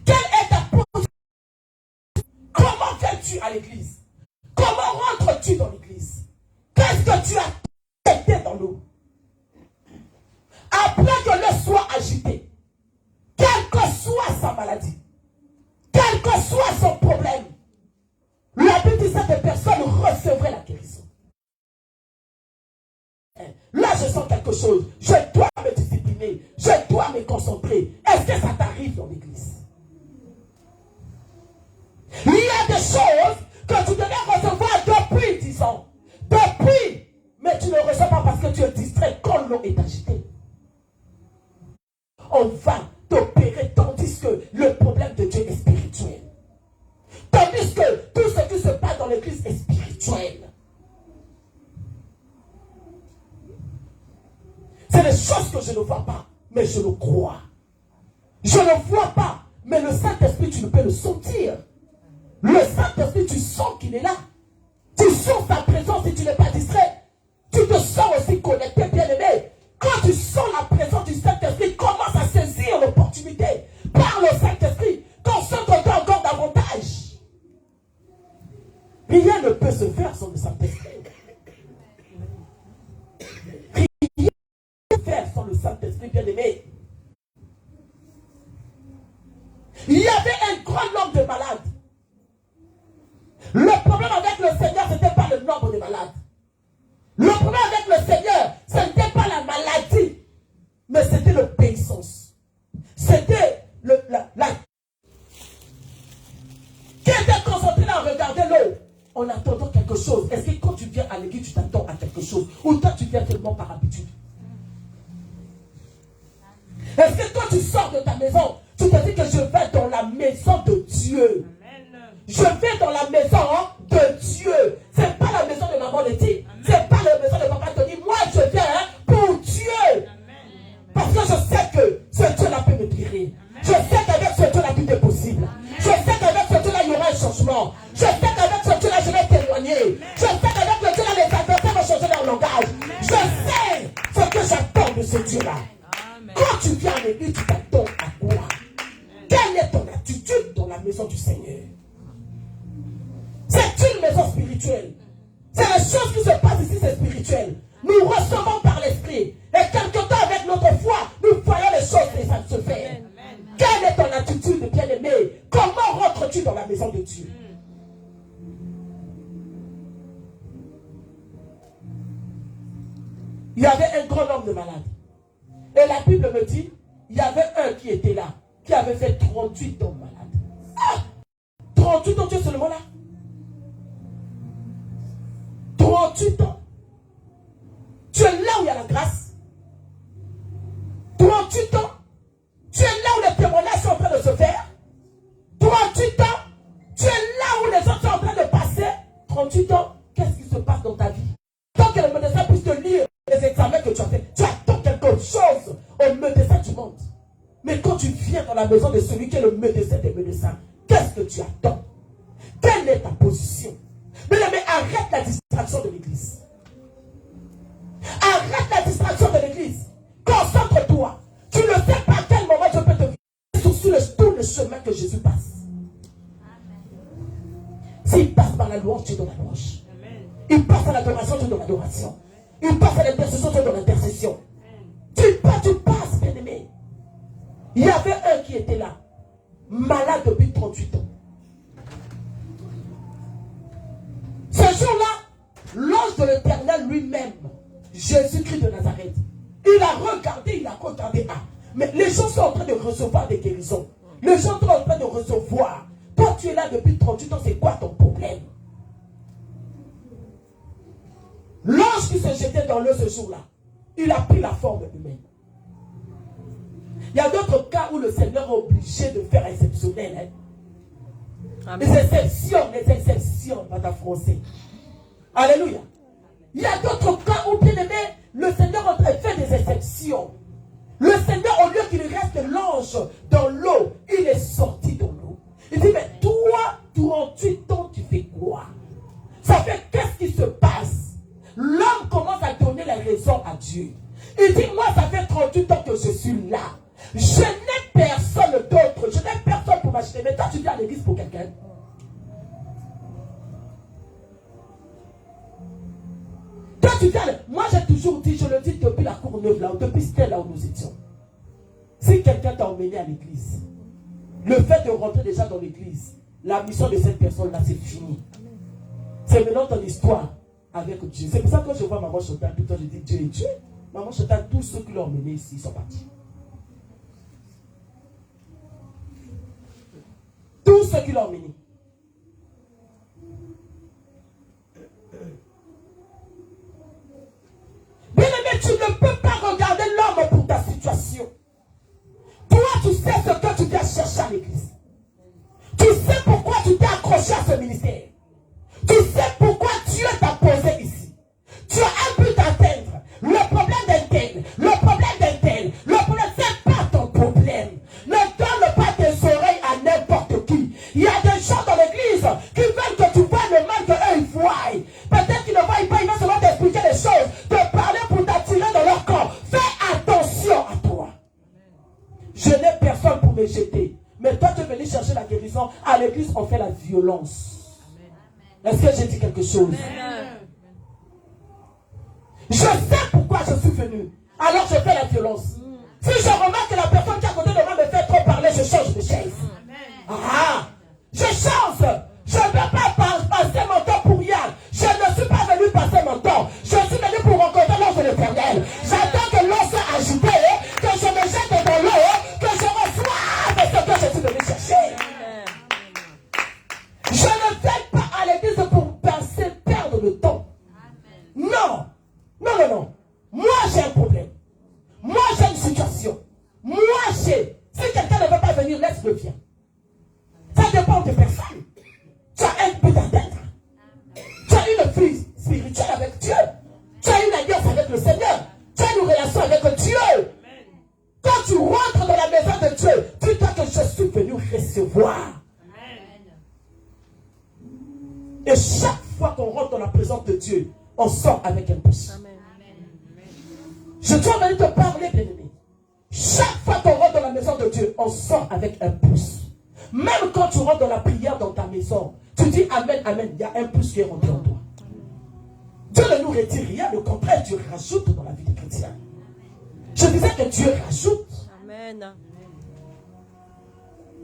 Quelle est ta position? Comment viens-tu à l'église? Comment rentres-tu dans l'église? Qu'est-ce que tu as jeté dans l'eau? Après que l'eau soit agitée, quelle que soit sa maladie, quel que soit son problème, la Bible dit que cette personne recevrait la guérison. Là, je sens quelque chose. Je dois me discipliner. Je dois me concentrer. Est-ce que ça t'arrive dans l'église? Il y a des choses que tu devais recevoir depuis 10 ans. Depuis. Mais tu ne reçois pas parce que tu es distrait quand l'eau est agitée. On va t'opérer tandis que le problème de Dieu est spirituel. Tandis que tout ce qui se passe dans l'église est spirituel. C'est des choses que je ne vois pas, mais je le crois. Je ne vois pas, mais le Saint-Esprit, tu ne peux le sentir. Le Saint-Esprit, tu sens qu'il est là. Tu sens sa présence si tu n'es pas distrait. Tu te sens aussi connecté, bien-aimé. Quand tu sens la présence du Saint-Esprit, commence à saisir l'opportunité. Parle au Saint-Esprit. Concentre-toi encore davantage. Rien ne peut se faire sans le Saint-Esprit. Faire sans le Saint-Esprit, bien-aimé. Il y avait un grand nombre de malades. Le problème avec le Seigneur, ce n'était pas le nombre de malades. Le problème avec le Seigneur, ce n'était pas la maladie, mais c'était l'obéissance. C'était qui était concentré à regarder l'eau en attendant quelque chose. Est-ce que quand tu viens à l'église, tu t'attends à quelque chose, ou toi tu viens tellement par habitude? Est-ce que toi tu sors de ta maison, tu te dis que je vais dans la maison de Dieu? Je vais dans la maison de Dieu. Ce n'est pas la maison de maman Letty. Ce n'est pas la maison de papa Tony. Moi je viens pour Dieu. Parce que je sais que ce Dieu-là peut me guérir. Je sais qu'avec ce Dieu-là tout est possible. Je sais qu'avec ce Dieu-là il y aura un changement. Je sais qu'avec ce Dieu-là je vais témoigner. Je sais qu'avec ce Dieu-là les adversaires vont changer leur langage. Je sais ce que j'attends de ce Dieu-là. Quand tu viens à l'église, tu t'attends à quoi? Quelle est ton attitude dans la maison du Seigneur? C'est une maison spirituelle. C'est les choses qui se passent ici, c'est spirituel. Nous recevons par l'esprit. Et quelque temps avec notre foi, nous voyons les choses et ça se fait. Quelle est ton attitude, bien-aimé? il y avait un grand nombre de malades. Et la Bible me dit, il y avait un qui était là, qui avait fait 38 ans malade. Ah! 38 ans, tu es seulement là. 38 ans. Tu es là où il y a la grâce. 38 ans. Tu es là où les témoignages sont en train de se faire. 38 ans. Tu es là où les autres sont en train de passer. 38 ans. Qu'est-ce qui se passe dans ta vie? Tant que le médecin puisse te lire les examens que tu as fait, tu attends quelque chose au médecin du monde. Mais quand tu viens dans la maison de celui qui est le médecin des médecins, qu'est-ce que tu attends? Quelle est ta position? Mais arrête la distraction de l'église. Arrête la distraction de l'église. Concentre-toi. Tu ne sais pas à quel moment je peux te dire sur tout le chemin que Jésus passe. S'il passe par la louange, tu es dans la louange. Il passe à l'adoration, tu es dans l'adoration. Il passe à l'intercession, tu es dans l'intercession. Tu passes, bien-aimé. Il y avait un qui était là, malade depuis 38 ans. Ce jour-là, l'ange de l'Éternel lui-même, Jésus-Christ de Nazareth, il a regardé. Ah, mais les gens sont en train de recevoir des guérisons. Les gens sont en train de recevoir. Toi, tu es là depuis 38 ans, c'est quoi ton problème? L'ange qui se jetait dans l'eau ce jour-là, il a pris la forme humaine. Il y a d'autres cas où le Seigneur est obligé de faire exceptionnel. Les exceptions, pas ta français. Alléluia. Il y a d'autres cas où, bien aimé, le Seigneur fait des exceptions. Le Seigneur, au lieu qu'il reste l'ange dans l'eau, il est sorti dans l'eau. Il dit, mais toi, 38 ans, tu fais quoi? Ça fait qu'est-ce qui se passe? L'homme commence à donner la raison à Dieu. Il dit, moi, ça fait 38 ans que je suis là. Je n'ai personne d'autre. Je n'ai personne pour m'acheter. Mais toi, tu viens à l'église pour quelqu'un. Toi, tu viens. Moi, j'ai toujours dit, je le dis depuis la Courneuve, là, depuis Stella, là où nous étions. Si quelqu'un t'a emmené à l'église, le fait de rentrer déjà dans l'église, la mission de cette personne-là, c'est fini. C'est maintenant ton histoire avec Dieu. C'est pour ça que quand je vois Maman Chantal, tout le temps, je dis Dieu est Dieu. Maman Chantal, tous ceux qui l'ont emmené ici sont partis. Tous ceux qui l'ont emmené. Bien aimé, tu ne peux pas regarder l'homme pour ta situation. Toi, tu sais ce que tu viens chercher à l'église. Tu sais pourquoi tu t'es accroché à ce ministère. Tu sais pourquoi Dieu t'a posé ici. Tu as un but à atteindre. Le problème d'un tel, le problème d'un tel, le problème, c'est pas ton problème. Ne donne pas tes oreilles à n'importe qui. Il y a des gens dans l'église qui veulent que tu vois le mal qu'eux ils voient. Peut-être qu'ils ne voient pas, ils vont seulement t'expliquer des choses, te parler pour t'attirer dans leur corps. Fais attention à toi. Je n'ai personne pour me jeter. Mais toi, tu es venu chercher la guérison. À l'église, on fait la violence. Est-ce que j'ai dit quelque chose? Je sais pourquoi je suis venu. Alors je fais la violence. Si je remarque que la personne qui est à côté de moi me fait trop parler, je change de chaise. Ah, je change. Je ne veux pas passer mon temps pour rien. Je ne suis pas venu passer mon temps. Je suis venu pour rencontrer l'ange de l'Éternel. J'attends que l'eau soit agitée, que je me jette dans l'eau, que je reçoive ce que je suis venu chercher. Je ne viens pas à l'église pour perdre le temps. Non. Non. Moi, j'ai un problème. Moi, j'ai une situation. Moi, j'ai. Si quelqu'un ne veut pas venir, laisse-le venir. Ça dépend des personnes. Tu as un but d'atteindre. Tu as une vie spirituelle avec Dieu. Tu as une alliance avec le Seigneur. Tu as une relation avec Dieu. Quand tu rentres dans la maison de Dieu, dis-toi que je suis venu recevoir. Et chaque fois qu'on rentre dans la présence de Dieu, on sort avec un pouce. Je dois venir te parler, bien-aimé. Chaque fois qu'on rentre dans la maison de Dieu, on sort avec un pouce. Même quand tu rentres dans la prière dans ta maison, tu dis Amen, Amen. Il y a un pouce qui est rentré en toi. Dieu ne nous retire rien, le contraire, Dieu rajoute dans la vie des chrétiens. Je disais que Dieu rajoute. Amen.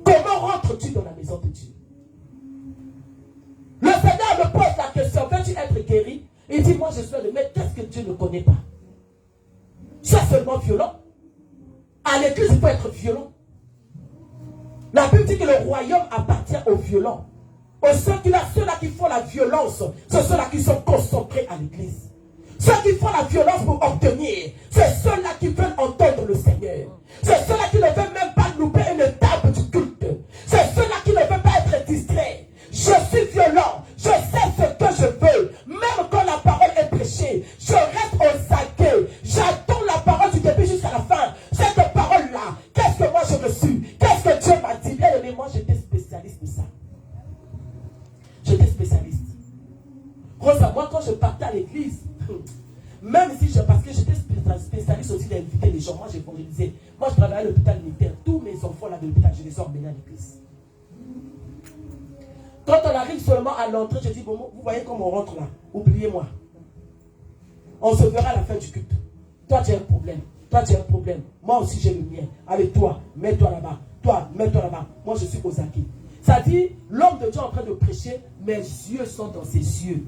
Comment rentres-tu dans la maison de Dieu? Le Seigneur me pose la question, veux-tu être guéri? Il dit, moi je suis le mais qu'est-ce que Dieu ne connaît pas? C'est seulement violent. À l'église, il faut être violent. La Bible dit que le royaume appartient aux violents. Ceux-là qui font la violence, c'est ceux-là qui sont concentrés à l'église. Ceux qui font la violence pour obtenir, c'est ceux-là qui veulent entendre le Seigneur. C'est ceux-là qui ne veulent même pas louper une table du culte. C'est ceux-là qui ne veulent pas être distraits. Je suis violent, je sais ce que je veux. Même quand la parole est prêchée, je reste au saguet. J'attends la parole du début jusqu'à la fin. Cette parole-là, qu'est-ce que moi je reçus? Qu'est-ce que Dieu m'a dit? Bien aimé, moi j'étais spécialiste de ça. J'étais spécialiste. Rosa, moi quand je partais à l'église, même si parce que j'étais spécialiste aussi d'inviter les gens, moi j'évangélisais. Moi je travaillais à l'hôpital militaire. Tous mes enfants là de l'hôpital, je les ai emmenés à l'église. Quand on arrive seulement à l'entrée, je dis, bon, vous voyez comment on rentre là? Oubliez-moi. On se verra à la fin du culte. Toi, tu as un problème. Toi, tu as un problème. Moi aussi, j'ai le mien. Allez, toi, mets-toi là-bas. Toi, mets-toi là-bas. Moi, je suis aux acquis. Ça dit, l'homme de Dieu est en train de prêcher, mes yeux sont dans ses yeux.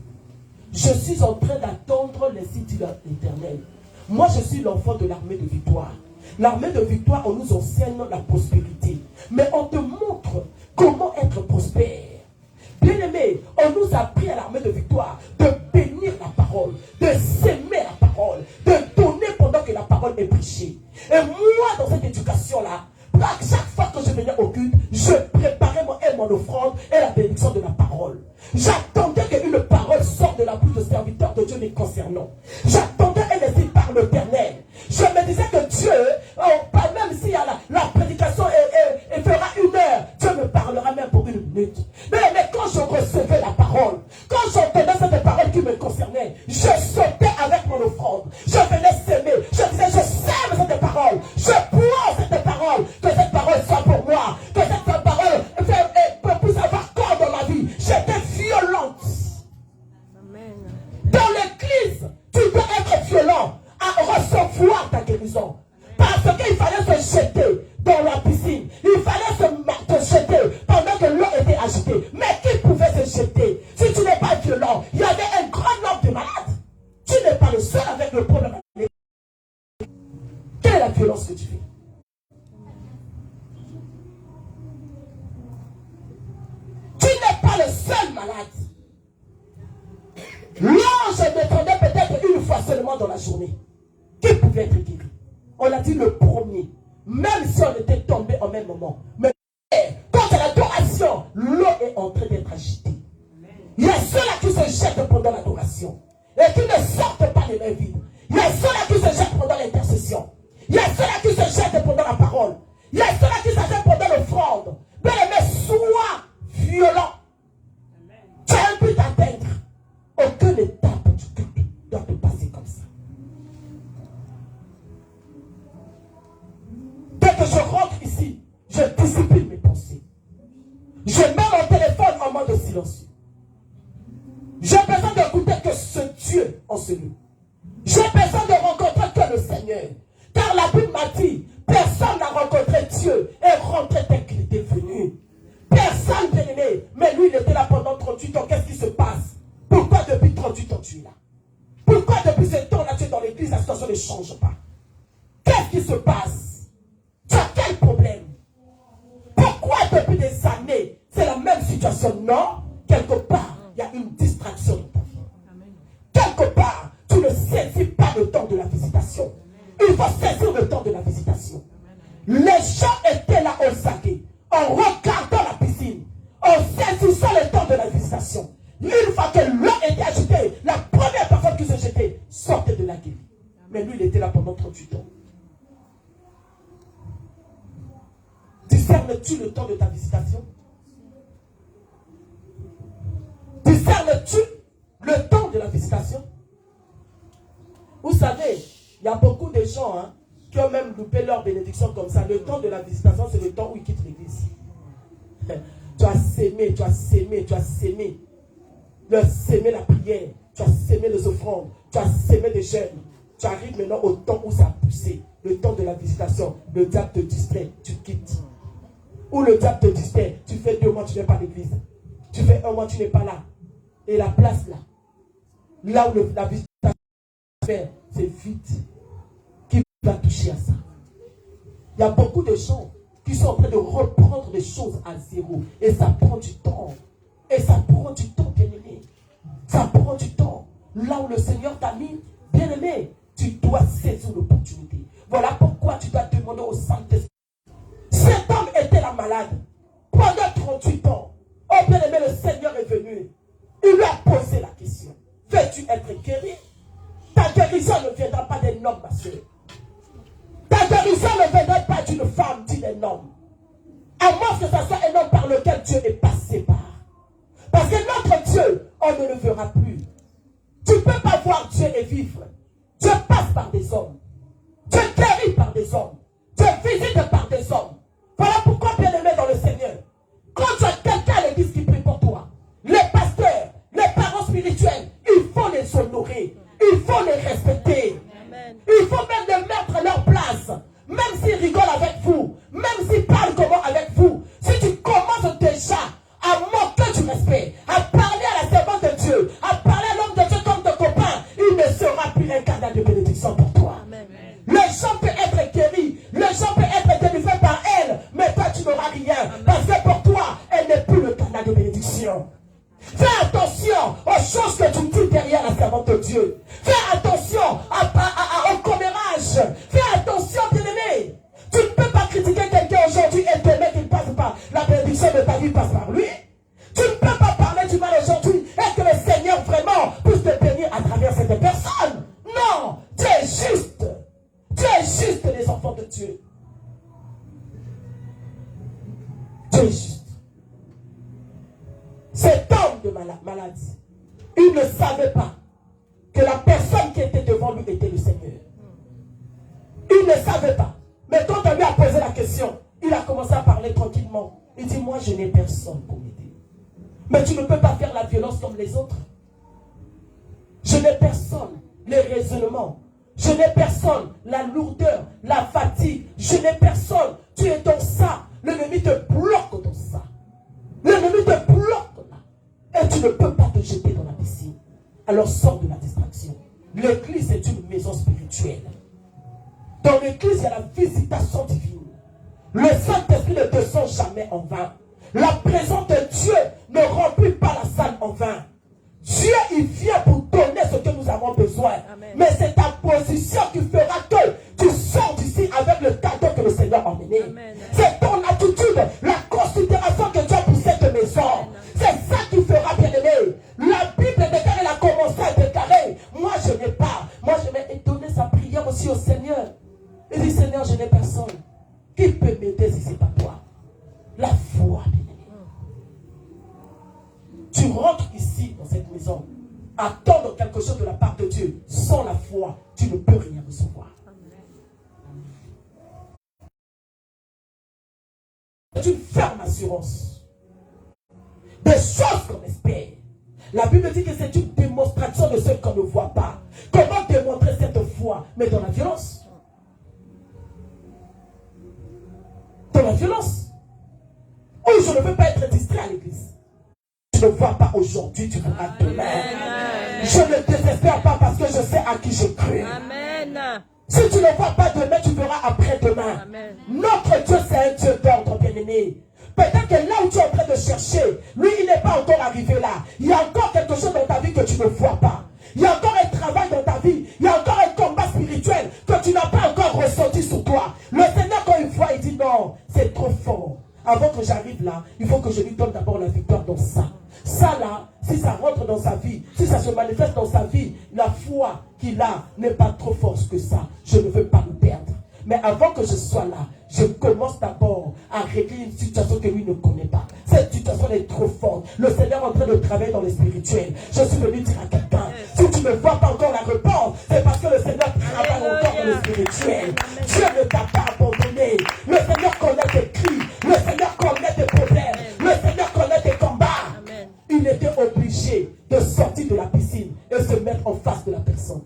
Je suis en train d'attendre les signes de l'Éternel. Moi, je suis l'enfant de l'armée de victoire. L'armée de victoire, on nous enseigne la prospérité. Mais on te montre comment être prospère. Bien aimé, on nous a appris à l'armée de victoire de bénir la parole, de s'aimer la parole, de donner pendant que la parole est prêchée. Et moi, dans cette éducation-là, à chaque fois que je venais au culte, je préparais mon offrande et la bénédiction de la parole. J'attendais qu'une parole sorte de la bouche de serviteur de Dieu les concernant. J'attendais elle est dite par l'Éternel. Je me disais que Dieu, même si la prédication fera 1 heure, Dieu me parlera même pour 1 minute. Mais quand je recevais la parole, quand j'entendais cette parole qui me concernait, je sautais avec mon offrande. Je venais s'aimer. Je disais, je sème cette parole. Je bois cette parole. Que cette parole soit pour moi. Que cette parole puisse avoir corps dans ma vie. J'étais violente. Amen. Dans l'église, tu dois être violent à recevoir ta guérison. Parce qu'il fallait se jeter dans la piscine. Il fallait se jeter pendant que l'eau était agitée. Mais qui pouvait se jeter? Si tu n'es pas violent, il y avait un grand nombre de malades. Tu n'es pas le seul avec le problème. Quelle est la violence que tu fais? Tu n'es pas le seul malade. L'ange descendait peut-être une fois seulement dans la journée. Qui pouvait être guéri? On a dit le premier. Même si on était tombé au même moment. Mais quand à l'adoration, l'eau est en train d'être agitée. Il y a ceux-là qui se jettent pendant l'adoration. Et qui ne sortent pas les mains vides. Il y a ceux-là qui se jettent pendant l'intercession. Il y a ceux-là qui se jettent pendant la parole. Il y a ceux-là qui se jettent pendant l'offrande. Bien aimé, sois violent. Tu as un but à atteindre. Aucune étape du culte doit te passer comme ça. Dès que je rentre ici, je discipline mes pensées. Je mets mon téléphone en mode silencieux. J'ai besoin d'écouter que ce Dieu en celui. J'ai besoin de rencontrer que le Seigneur. Car la Bible m'a dit, personne n'a rencontré Dieu et rentré tel qu'il était venu. Personne bien aimé. Mais lui, il était là pendant 38 ans. Qu'est-ce qui se passe? Pourquoi depuis 38 ans tu es là? Pourquoi depuis ce temps-là tu es dans l'église, la situation ne change pas? Qu'est-ce qui se passe? Tu as quel problème? Pourquoi depuis des années, c'est la même situation? Non, quelque part, il y a une distraction dans ta vie. Quelque part, tu ne saisis pas le temps de la visitation. Il faut saisir le temps de la visitation. Les gens étaient là au saguet, en regardant la piscine, en saisissant le temps de la visitation. Une fois que l'eau était agitée, la première personne qui se jetait sortait de la guérison. Mais lui, il était là pendant 38 ans. Discernes-tu le temps de ta visitation? Discernes-tu le temps de la visitation? Vous savez, il y a beaucoup de gens qui ont même loupé leur bénédiction comme ça. Le temps de la visitation, c'est le temps où ils quittent l'église. Tu as sémé, tu as sémé, tu as sémé. Tu as sémé la prière, tu as sémé les offrandes, tu as sémé les jeûnes. Tu arrives maintenant au temps où ça a poussé. Le temps de la visitation, le diable te distrait, tu quittes. Ou le diable te distrait, tu fais 2 mois, tu n'es pas à l'église. Tu fais 1 mois, tu n'es pas là. Et la place là, là où la visitation c'est vide. Qui va toucher à ça. Il y a beaucoup de gens qui sont en train de reprendre les choses à zéro. Et ça prend du temps. Et ça prend du temps, bien-aimé. Ça prend du temps. Là où le Seigneur t'a mis, bien-aimé, tu dois saisir l'opportunité. Voilà pourquoi tu dois demander au Saint-Esprit. Cet homme était la malade. Pendant 38 ans, oh bien-aimé, le Seigneur est venu. Il lui a posé la question. Veux-tu être guéri? Ta guérison ne viendra pas d'un homme, ma soeur. Ta guérison ne viendra pas d'une femme, dit d'un homme. À moins que ce soit un homme par lequel Dieu est passé par. Parce que notre Dieu, on ne le verra plus. Tu ne peux pas voir Dieu et vivre. Dieu passe par des hommes. Dieu guérit par des hommes. Dieu visite par des hommes. Voilà pourquoi, bien-aimé dans le Seigneur, quand tu as quelqu'un à l'église qui prie pour toi, les pasteurs, les parents spirituels, il faut les honorer. Il faut les respecter. Amen. Il faut même les mettre à leur place. Même s'ils rigolent avec vous, même s'ils parlent comment avec vous, si tu commences déjà à manquer du respect, à parler à la servante de Dieu, à parler à l'homme de Dieu comme ton copain, il ne sera plus un canal de bénédiction pour toi. Amen. Les gens peuvent être guéris, les gens peuvent être délivrés par elle, mais toi tu n'auras rien. Amen. Parce que pour toi, elle n'est plus le canal de bénédiction. Fais attention aux choses que tu dis derrière la servante de Dieu. Fais attention au commérage. Fais attention, bien-aimé. Tu ne peux pas critiquer quelqu'un aujourd'hui et demain qu'il ne passe pas. La bénédiction de ta vie passe par lui. Tu ne peux pas parler du mal aujourd'hui et que le Seigneur vraiment puisse te bénir à travers cette personne. Non, tu es juste. Tu es juste, les enfants de Dieu. Tu es juste. Cet homme de maladie, il ne savait pas que la personne qui était devant lui était le Seigneur. Il ne savait pas. Mais quand on lui a posé la question, il a commencé à parler tranquillement. Il dit, moi je n'ai personne pour m'aider. Mais tu ne peux pas faire la violence comme les autres. Je n'ai personne. Les raisonnements. Je n'ai personne. La lourdeur, la fatigue. Je n'ai personne. Tu es dans ça. L'ennemi te bloque dans ça. L'ennemi te bloque là. Et tu ne peux pas te jeter dans la piscine. Alors sors de la distraction. L'église est une maison spirituelle. Dans l'église, il y a la visitation divine. Le Saint-Esprit ne descend jamais en vain. La présence de Dieu ne remplit pas la salle en vain. Dieu, il vient pour donner ce que nous avons besoin. Amen. Mais c'est ta position qui fera que tu sors d'ici avec le cadeau que le Seigneur a emmené. C'est ton attitude, la considération que tu as pour cette maison. C'est ça qui fera, bien-aimé. La Bible déclare, elle a commencé à déclarer, moi je n'ai pas. Moi je vais donner sa prière aussi au Seigneur. Il dit, Seigneur, je n'ai personne. Qui peut m'aider si ce n'est pas toi? La foi, bien-aimé. Tu rentres ici, dans cette maison, attendre quelque chose de la part de Dieu. Sans la foi, tu ne peux rien recevoir. C'est une ferme assurance. Des choses qu'on espère. La Bible dit que c'est une démonstration de ce qu'on ne voit pas. Comment démontrer cette foi? Mais dans la violence. Dans la violence. Oui, je ne veux pas être distrait à l'église. Tu ne vois pas aujourd'hui, tu verras demain. Amen. Je ne désespère pas parce que je sais à qui je crie. Amen. Si tu ne vois pas demain, tu verras après-demain. Notre Dieu, c'est un Dieu d'ordre, bien-aimé. Peut-être que là où tu es en train de chercher, lui, il n'est pas encore arrivé là. Il y a encore quelque chose dans ta vie que tu ne vois pas. Il y a encore un travail dans ta vie. Il y a encore un combat spirituel que tu n'as pas encore ressenti sur toi. Le Seigneur, quand il voit, il dit non, c'est trop fort. Avant que j'arrive là, il faut que je lui donne d'abord la victoire dans ça. Ça là, si ça rentre dans sa vie, si ça se manifeste dans sa vie, la foi qu'il a n'est pas trop forte que ça. Je ne veux pas le perdre. Mais avant que je sois là, je commence d'abord à régler une situation que lui ne connaît pas. Cette situation est trop forte. Le Seigneur est en train de travailler dans le spirituel. Je suis venu dire à quelqu'un, si tu ne vois pas encore la réponse, c'est parce que le Seigneur travaille encore dans le spirituel. Dieu ne t'a pas abandonné. Le Seigneur connaît tes cris. Le Seigneur connaît tes problèmes. Le Seigneur connaît tes combats. Il était obligé de sortir de la piscine et se mettre en face de la personne.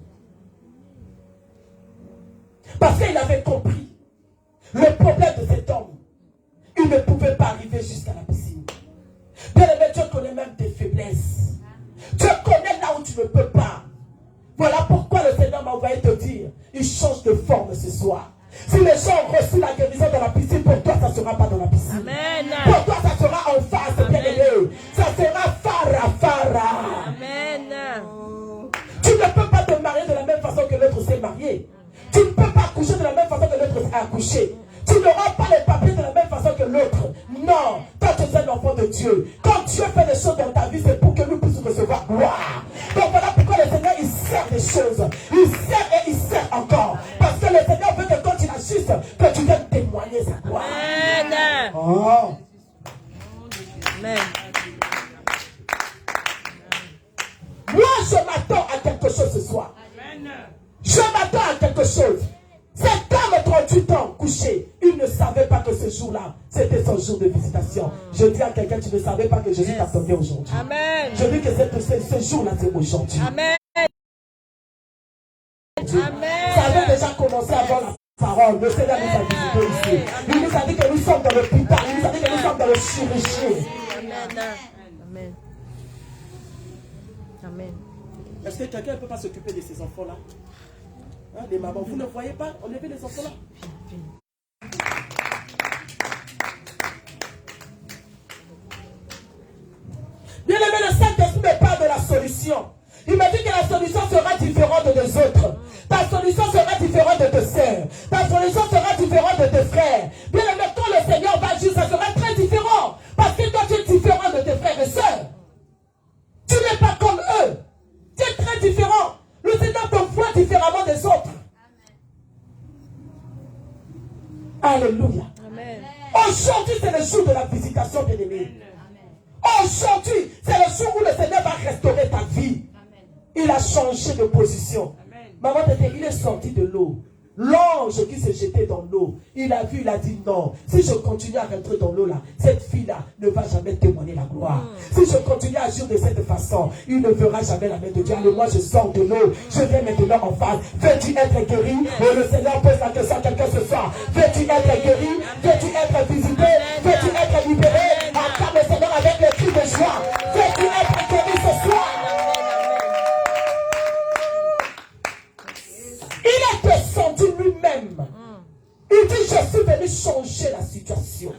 Parce qu'il avait compris le problème de cet homme. Il ne pouvait pas arriver jusqu'à la piscine. Bien-aimé, Dieu connaît même tes faiblesses. Dieu connaît là où tu ne peux pas. Voilà pourquoi le Seigneur m'a envoyé te dire. il change de forme ce soir. Si les gens ont reçu la guérison dans la piscine, pour toi, ça ne sera pas dans la piscine. Amen. Pour toi, ça sera en face, bien aimé. Ça sera fara. Amen. Tu ne peux pas te marier de la même façon que l'autre s'est marié. Tu ne peux pas coucher de la même façon que l'autre a accouché. Tu n'auras pas les papiers de la même façon que l'autre. Non, toi tu es un enfant de Dieu. Quand Dieu fait des choses dans ta vie, c'est pour que nous puissions recevoir gloire. Donc voilà pourquoi le Seigneur, il sert des choses. Il sert et il sert encore. Parce que le Seigneur veut que quand il agisses, que tu viennes témoigner sa gloire. Amen. Oh. Amen. Moi, je m'attends à quelque chose ce soir. Je m'attends à quelque chose. Cet homme, 38 ans, couché, il ne savait pas que ce jour-là, c'était son jour de visitation. Je dis à quelqu'un, tu ne savais pas que Jésus t'attendait aujourd'hui. Amen. Je dis que ce jour-là, c'est aujourd'hui. Amen. Amen. Ça avait déjà commencé avant la parole. Le Seigneur nous a visités ici. Il nous a dit que nous sommes dans l'hôpital. Il nous a dit que nous sommes dans le chirurgie. Amen. Amen. Amen. Est-ce que quelqu'un ne peut pas s'occuper de ces enfants-là? Hein, les mamans, vous ne voyez pas? Enlevez les enfants-là. Bien aimé, le Saint-Esprit me parle de la solution. Il m'a dit que la solution sera différente des autres. Ta solution sera différente de tes sœurs. Ta solution sera différente de tes frères. Bien aimé, quand le Seigneur va agir, ça sera très différent. Parce que toi, tu es différent de tes frères et sœurs. Tu n'es pas comme eux. Tu es très différent. Le Seigneur te voit différemment des autres. Alléluia. Amen. Aujourd'hui, c'est le jour de la visitation, bien-aimé. Aujourd'hui, c'est le jour où le Seigneur va restaurer ta vie. Il a changé de position. Maman, il est sorti de l'eau. L'ange qui s'est jeté dans l'eau, il a vu, il a dit non. Si je continue à rentrer dans l'eau là, cette fille-là ne va jamais témoigner la gloire. Si je continue à agir de cette façon, il ne verra jamais la main de Dieu. Alors moi, je sors de l'eau. Je viens maintenant en face. Veux-tu être guéri? Et le Seigneur pose la question à quelqu'un ce soir. Veux-tu être guéri? Veux-tu être visité? Veux-tu être libéré? Acclame le Seigneur avec les cris de joie. Veux-tu être guéri ce soir? Il est descendu lui-même. Il dit, je suis venu changer la situation.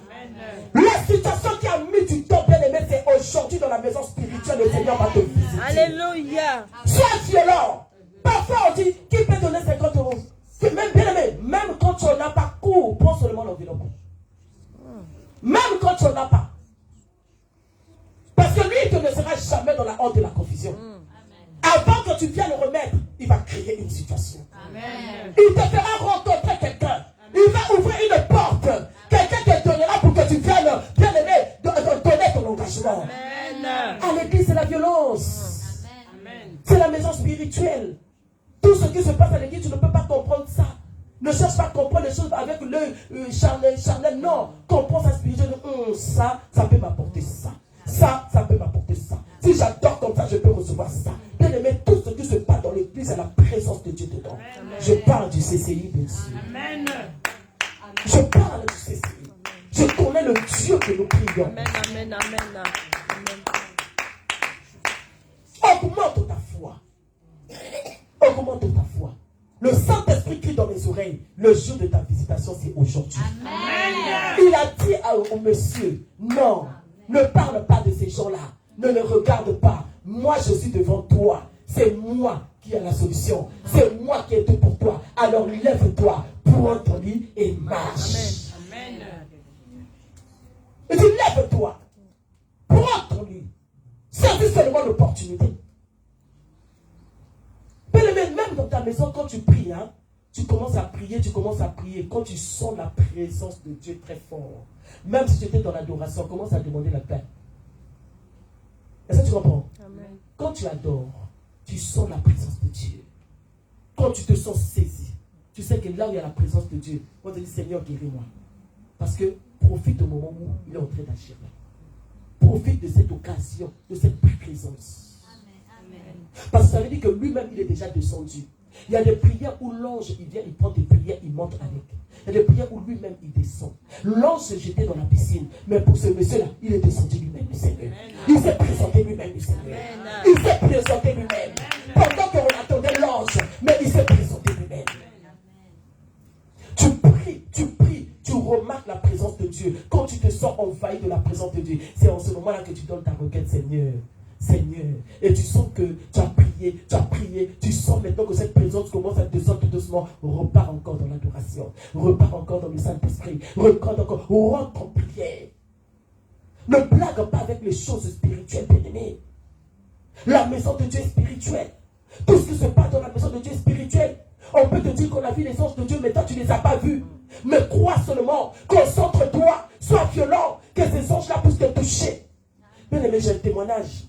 La situation qui a mis du temps, bien aimé, c'est aujourd'hui dans la maison spirituelle, le Seigneur va te visiter. Alléluia. Sois violent. Parfois on dit, qui peut donner 50 €? Même bien aimé, même quand tu n'en as pas, cours, prends seulement l'enveloppe. Même quand tu n'en as pas. Parce que lui, il ne te laissera jamais dans la honte et la confusion. Avant que tu viennes le remettre, il va créer une situation. Amen. Il te fera rencontrer quelqu'un. Il va ouvrir une porte. Quelqu'un te donnera pour que tu viennes, bien aimé, donner ton engagement. Amen. À l'église, c'est la violence. Amen. C'est la maison spirituelle. Tout ce qui se passe à l'église, tu ne peux pas comprendre ça. Ne cherche pas à comprendre les choses avec l'œil charnel. Non, comprends ça spirituellement. Ça peut m'apporter ça. Ça peut m'apporter ça. Si j'adore comme ça, je peux recevoir ça. Bien aimé, tout ce qui se passe dans l'église, c'est la présence de Dieu dedans. Amen. Je parle du CCI, bien sûr. Amen. Je parle du CCI. Je connais le Dieu que nous prions. Amen, amen, amen. Augmente ta foi. Augmente ta foi. Le Saint-Esprit crie dans mes oreilles. Le jour de ta visitation, c'est aujourd'hui. Amen. Il a dit au monsieur, non, ne parle pas de ces gens-là. Ne le regarde pas. Moi, je suis devant toi. C'est moi qui ai la solution. C'est moi qui ai tout pour toi. Alors lève-toi, prends ton lit et marche. Amen. Il dit lève-toi, prends ton lit. Saisis seulement l'opportunité. Même dans ta maison, quand tu pries, hein, tu commences à prier. Quand tu sens la présence de Dieu très fort, même si tu étais dans l'adoration, commence à demander la paix. Est-ce que tu comprends? Amen. Quand tu adores, tu sens la présence de Dieu. Quand tu te sens saisi, tu sais que là où il y a la présence de Dieu, on te dit Seigneur, guéris-moi. Parce que profite au moment où il est en train d'agir. Profite de cette occasion, de cette présence. Amen. Parce que ça veut dire que lui-même, il est déjà descendu. Il y a des prières où l'ange, il vient, il prend des prières, il monte avec. Il y a des prières où lui-même, il descend. L'ange se jetait dans la piscine. Mais pour ce monsieur-là, il est descendu lui-même, le Seigneur. Il s'est présenté lui-même, le Seigneur. Il s'est présenté lui-même. Pendant qu'on attendait l'ange, mais il s'est présenté lui-même. envahi de la présence de Dieu. C'est en ce moment-là que tu donnes ta requête, Seigneur. Seigneur. Et tu sens que tu as prié. Tu sens maintenant que cette présence commence à descendre tout doucement. Repars encore dans l'adoration. Repars encore dans le Saint-Esprit. Rentre en prière. Ne blague pas avec les choses spirituelles, bien-aimés. La maison de Dieu est spirituelle. Tout ce qui se passe dans la maison de Dieu est spirituel. On peut te dire qu'on a vu les anges de Dieu, mais toi tu ne les as pas vus. Mais crois seulement, concentre-toi, sois violent, que ces anges-là puissent te toucher. Bien aimé, j'ai un témoignage.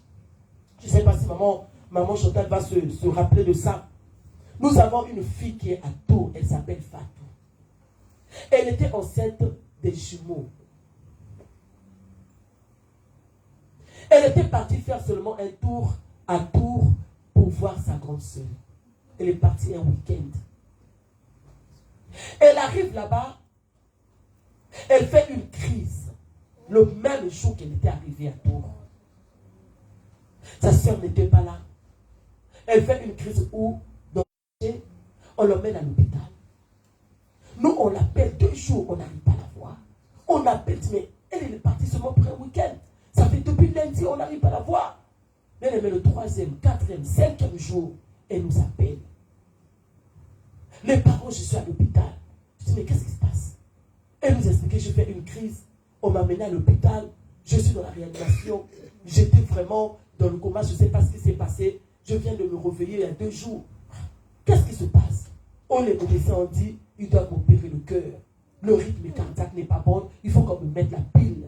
Je ne sais pas si maman Chantal va se rappeler de ça. Nous avons une fille qui est à Tours, elle s'appelle Fatou. Elle était enceinte des jumeaux. Elle était partie faire seulement un tour à Tours pour voir sa grande sœur. Elle est partie un week-end. Elle arrive là-bas. Elle fait une crise. Le même jour qu'elle était arrivée à Tours. Sa sœur n'était pas là. Elle fait une crise où, on l'emmène à l'hôpital. Nous, on l'appelle 2 jours, on n'arrive pas à la voir. On l'appelle, mais elle est partie seulement pour un week-end. Ça fait depuis lundi, on n'arrive pas à la voir. Mais le 3e, 4e, 5e jour, elle nous appelle. Les parents, je suis à l'hôpital. Je dis, mais qu'est-ce qui se passe? Elle nous expliquait, je fais une crise. On m'a amené à l'hôpital. Je suis dans la réanimation. J'étais vraiment dans le coma. Je ne sais pas ce qui s'est passé. Je viens de me réveiller il y a 2 jours. Qu'est-ce qui se passe? On les médecins ont dit, ils doivent m'opérer le cœur. Le rythme cardiaque n'est pas bon. Il faut qu'on me mette la pile.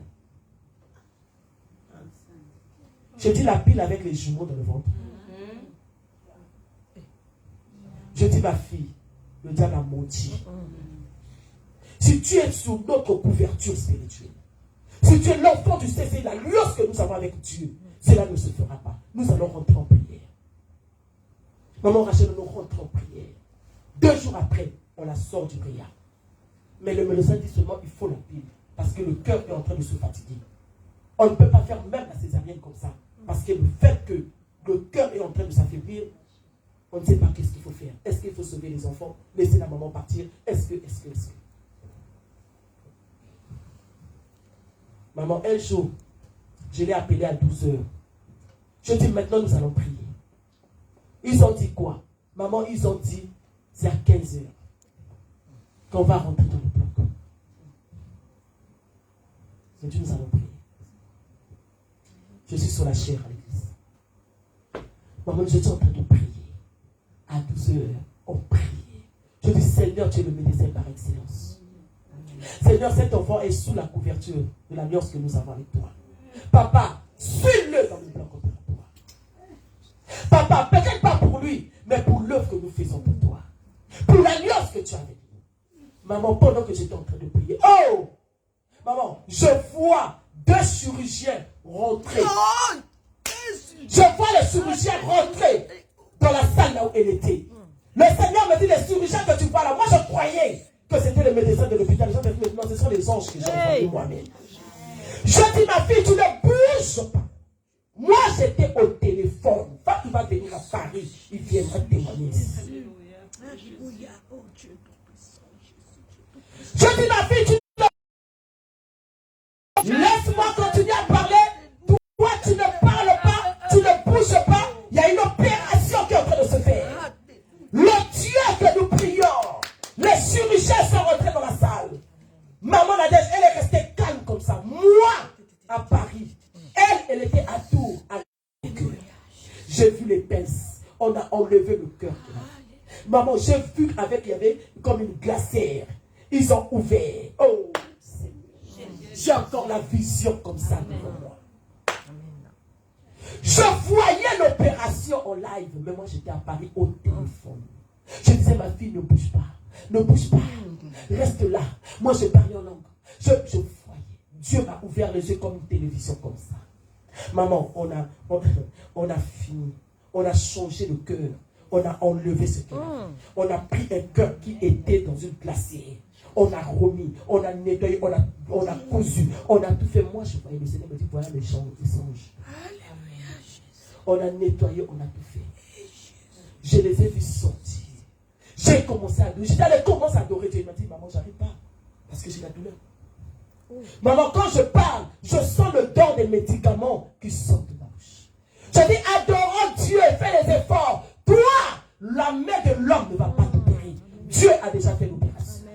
Je dis la pile avec les jumeaux dans le ventre. Je dis ma fille, le diable a menti. Si tu es sous notre couverture spirituelle, si tu es l'enfant du Saint-Esprit, l'alliance que nous avons avec Dieu, cela ne se fera pas. Nous allons rentrer en prière. Maman Rachel, nous rentrons en prière. 2 jours après, on la sort du réa. Mais le médecin dit seulement il faut la pile, parce que le cœur est en train de se fatiguer. On ne peut pas faire même la césarienne comme ça. Parce que le fait que le cœur est en train de s'affaiblir, on ne sait pas qu'est-ce qu'il faut faire. Est-ce qu'il faut sauver les enfants? Laisser la maman partir? Est-ce que... Maman, un jour, je l'ai appelée à 12h. Je dis maintenant nous allons prier. Ils ont dit quoi? Maman, ils ont dit c'est à 15h qu'on va rentrer dans le bloc. Je dis nous allons prier. Je suis sur la chair à l'église. Maman, je suis en train de prier. À 12h, on prie. Je dis, Seigneur, tu es le médecin par excellence. Seigneur, cet enfant est sous la couverture de l'alliance que nous avons avec toi. Papa, suis-le dans le bloc opératoire. Papa, peut-être pas pour lui, mais pour l'œuvre que nous faisons pour toi. Pour l'alliance que tu as avec nous. Maman, pendant que j'étais en train de prier, oh! Maman, je vois 2 chirurgiens rentrer. Je vois les chirurgiens rentrer dans la salle là où elle était. Le Seigneur me dit, les chirurgiens que tu vois là, moi je croyais que c'était les médecins de l'hôpital. Les gens me disent, non, ce sont les anges que j'ai envoyés moi-même. Je dis, ma fille, tu ne bouges pas. Moi, j'étais au téléphone. Quand tu vas venir à Paris, il viendra témoigner. Je dis, ma fille, laisse-moi continuer à parler. Toi, tu ne parles pas, tu ne bouges pas. Il y a une opération qui est en train de se faire. Le Dieu que nous prions, les chirurgiens sont rentrés dans la salle. Maman Nadège, elle est restée calme comme ça. Moi, à Paris, elle était à Tours. J'ai vu les pinces. On a enlevé le cœur. Maman, j'ai vu avec, il y avait comme une glacière. Ils ont ouvert. Oh, j'ai encore la vision comme ça devant moi. Je voyais l'opération en live, mais moi j'étais à Paris au téléphone. Je disais, ma fille, ne bouge pas. Ne bouge pas. Reste là. Moi je parlais en langue. Je voyais. Dieu m'a ouvert les yeux comme une télévision comme ça. Maman, on a fini. On a changé le cœur. On a enlevé ce cœur. On a pris un cœur qui était dans une glacière. On a remis, on a nettoyé, on a cousu, on a tout fait. Moi, je voyais le Seigneur me dit, voilà les songes. On a nettoyé, on a tout fait. Je les ai vus sortir. J'ai commencé à adorer. J'allais commencer à adorer Dieu. Il m'a dit, maman, j'arrive pas. Parce que j'ai la douleur. Maman, quand je parle, je sens le don des médicaments qui sortent de ma bouche. Je dis, adorons Dieu et fais les efforts. Toi, la main de l'homme ne va pas t'opérer. Dieu a déjà fait l'opération.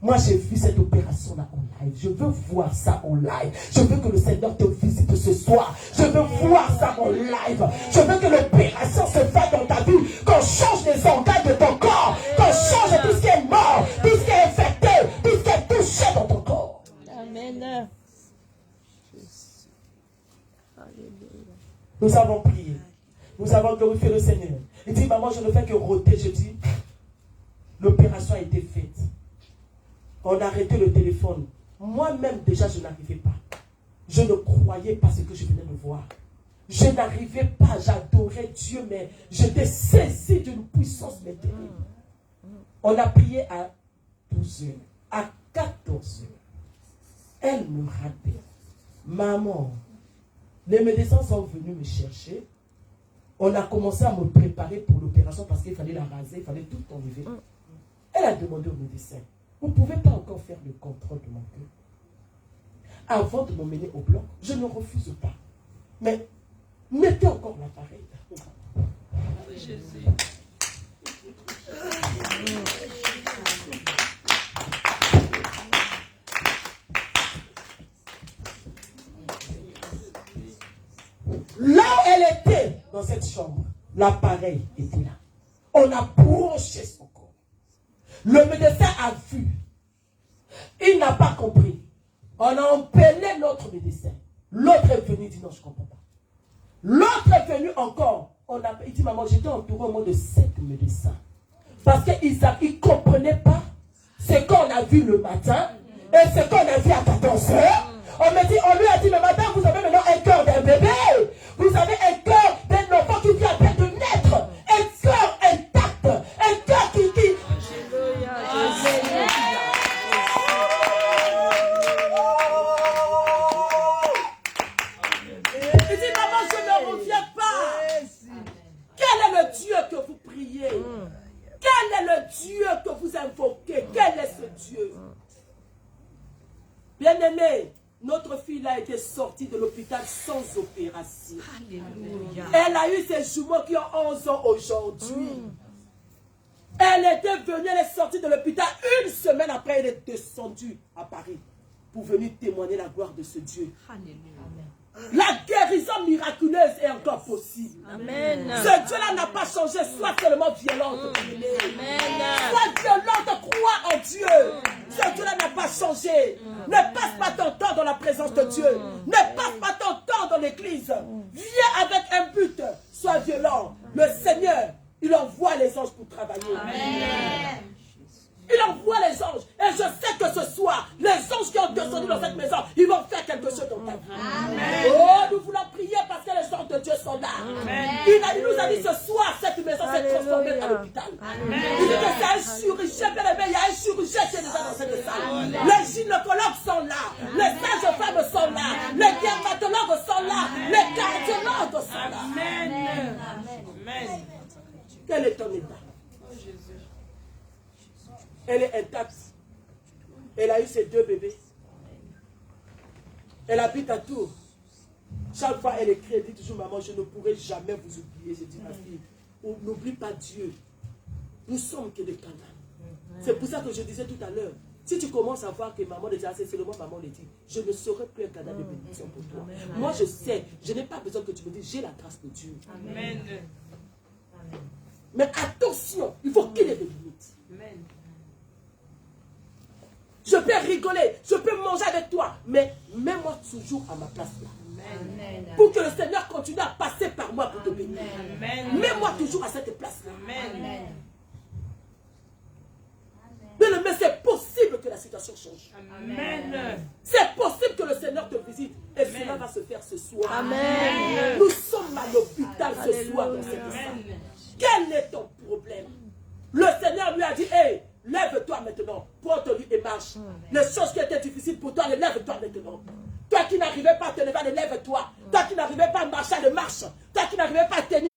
Moi, j'ai vu cette opération-là en live. Je veux voir ça en live. Je veux que le Seigneur te visite ce soir. Je veux voir ça en live. Je veux que l'opération se fasse dans ta vie. Qu'on change les organes de ton corps. Qu'on change tout ce qui est mort, tout ce qui est infecté, tout ce qui est touché dans ton corps. Amen. Nous avons prié. Nous avons glorifié le Seigneur. Il dit, maman, je ne fais que rôter. Je dis, l'opération a été faite. On a arrêté le téléphone. Moi-même, déjà, je n'arrivais pas. Je ne croyais pas ce que je venais de voir. Je n'arrivais pas, j'adorais Dieu, mais j'étais saisi d'une puissance terrible. On a prié à 12 heures, à 14 heures. Elle me rappelle. Maman, les médecins sont venus me chercher. On a commencé à me préparer pour l'opération parce qu'il fallait la raser, il fallait tout enlever. Elle a demandé au médecin, vous ne pouvez pas encore faire le contrôle de mon cœur. Avant de m'emmener au bloc, je ne refuse pas. Mais mettez encore l'appareil. Jésus. Là où elle était, dans cette chambre, l'appareil était là. On a branché son corps. Le médecin a vu. Il n'a pas compris. On a empêlé l'autre médecin. L'autre est venu, il dit non, je ne comprends pas. L'autre est venu encore. Il dit, maman, j'étais entouré au moins de 7 médecins. Parce qu'ils ne comprenaient pas ce qu'on a vu le matin et ce qu'on a vu à 14 heures. On lui a dit, mais madame, vous avez maintenant un cœur d'un bébé. Vous avez un cœur d'un enfant qui vient à peine de naître. Un cœur intact. Un cœur qui... Il dit, maman, je ne reviens pas. Quel est le Dieu que vous priez? Quel est le Dieu que vous invoquez? Quel est ce Dieu? Bien-aimé, notre fille a été sortie de l'hôpital sans opération. Alléluia. Elle a eu ses jumeaux qui ont 11 ans aujourd'hui. Elle était venue, elle est sortie de l'hôpital. Une semaine après, elle est descendue à Paris pour venir témoigner la gloire de ce Dieu. Alléluia. La guérison miraculeuse est encore possible. Amen. Ce Dieu-là n'a pas changé, soit seulement violente. Soit violente, crois en Dieu. Ce Dieu-là n'a pas changé. Ne passe pas ton temps dans la présence de Dieu. Ne passe pas ton temps dans l'église. Viens avec un but. Sois violent. Le Seigneur, il envoie les anges pour travailler. Amen. Il envoie les anges. Et je sais que ce soir, les anges qui ont descendu dans cette maison, ils vont faire quelque chose dans ta vie. Amen. Oh, nous voulons prier parce que les anges de Dieu sont là. Amen. Il nous a dit ce soir, cette maison s'est transformée en hôpital. Il dit que c'est un chirurgien, bien aimé, il y a un chirurgien qui est déjà dans cette salle. Les gynécologues sont là. Les sages-femmes sont là. Les dermatologues sont là. Les cardiologues sont là. Amen. Amen. Quel est ton état? Elle est intacte. Elle a eu ses 2 bébés. Elle habite à Tours. Chaque fois elle écrit, elle dit toujours, maman, je ne pourrai jamais vous oublier. Je dis, ma fille, n'oublie pas Dieu. Nous sommes que des Canaan. C'est pour ça que je disais tout à l'heure, si tu commences à voir que maman le dit, c'est seulement maman le dit, je ne serai plus un Canaan de bénédiction pour toi. Moi je sais, je n'ai pas besoin que tu me dises, j'ai la grâce de Dieu. Amen. Mais attention, il faut qu'il y ait des limites. Amen. Je peux rigoler, je peux manger avec toi, mais mets-moi toujours à ma place là. Amen. Pour que le Seigneur continue à passer par moi pour te bénir. Mets-moi toujours à cette place là. Mais c'est possible que la situation change. Amen. C'est possible que le Seigneur te visite et cela va se faire ce soir. Amen. Nous sommes à l'hôpital ce soir dans cette salle. Quel est ton problème? Le Seigneur lui a dit, hey, lève-toi maintenant, prends ton lit et marche. Les choses qui étaient difficiles pour toi, lève-toi maintenant. Toi qui n'arrivais pas à te lever, lève-toi. Toi qui n'arrivais pas à marcher, marche. Toi qui n'arrivais pas à tenir,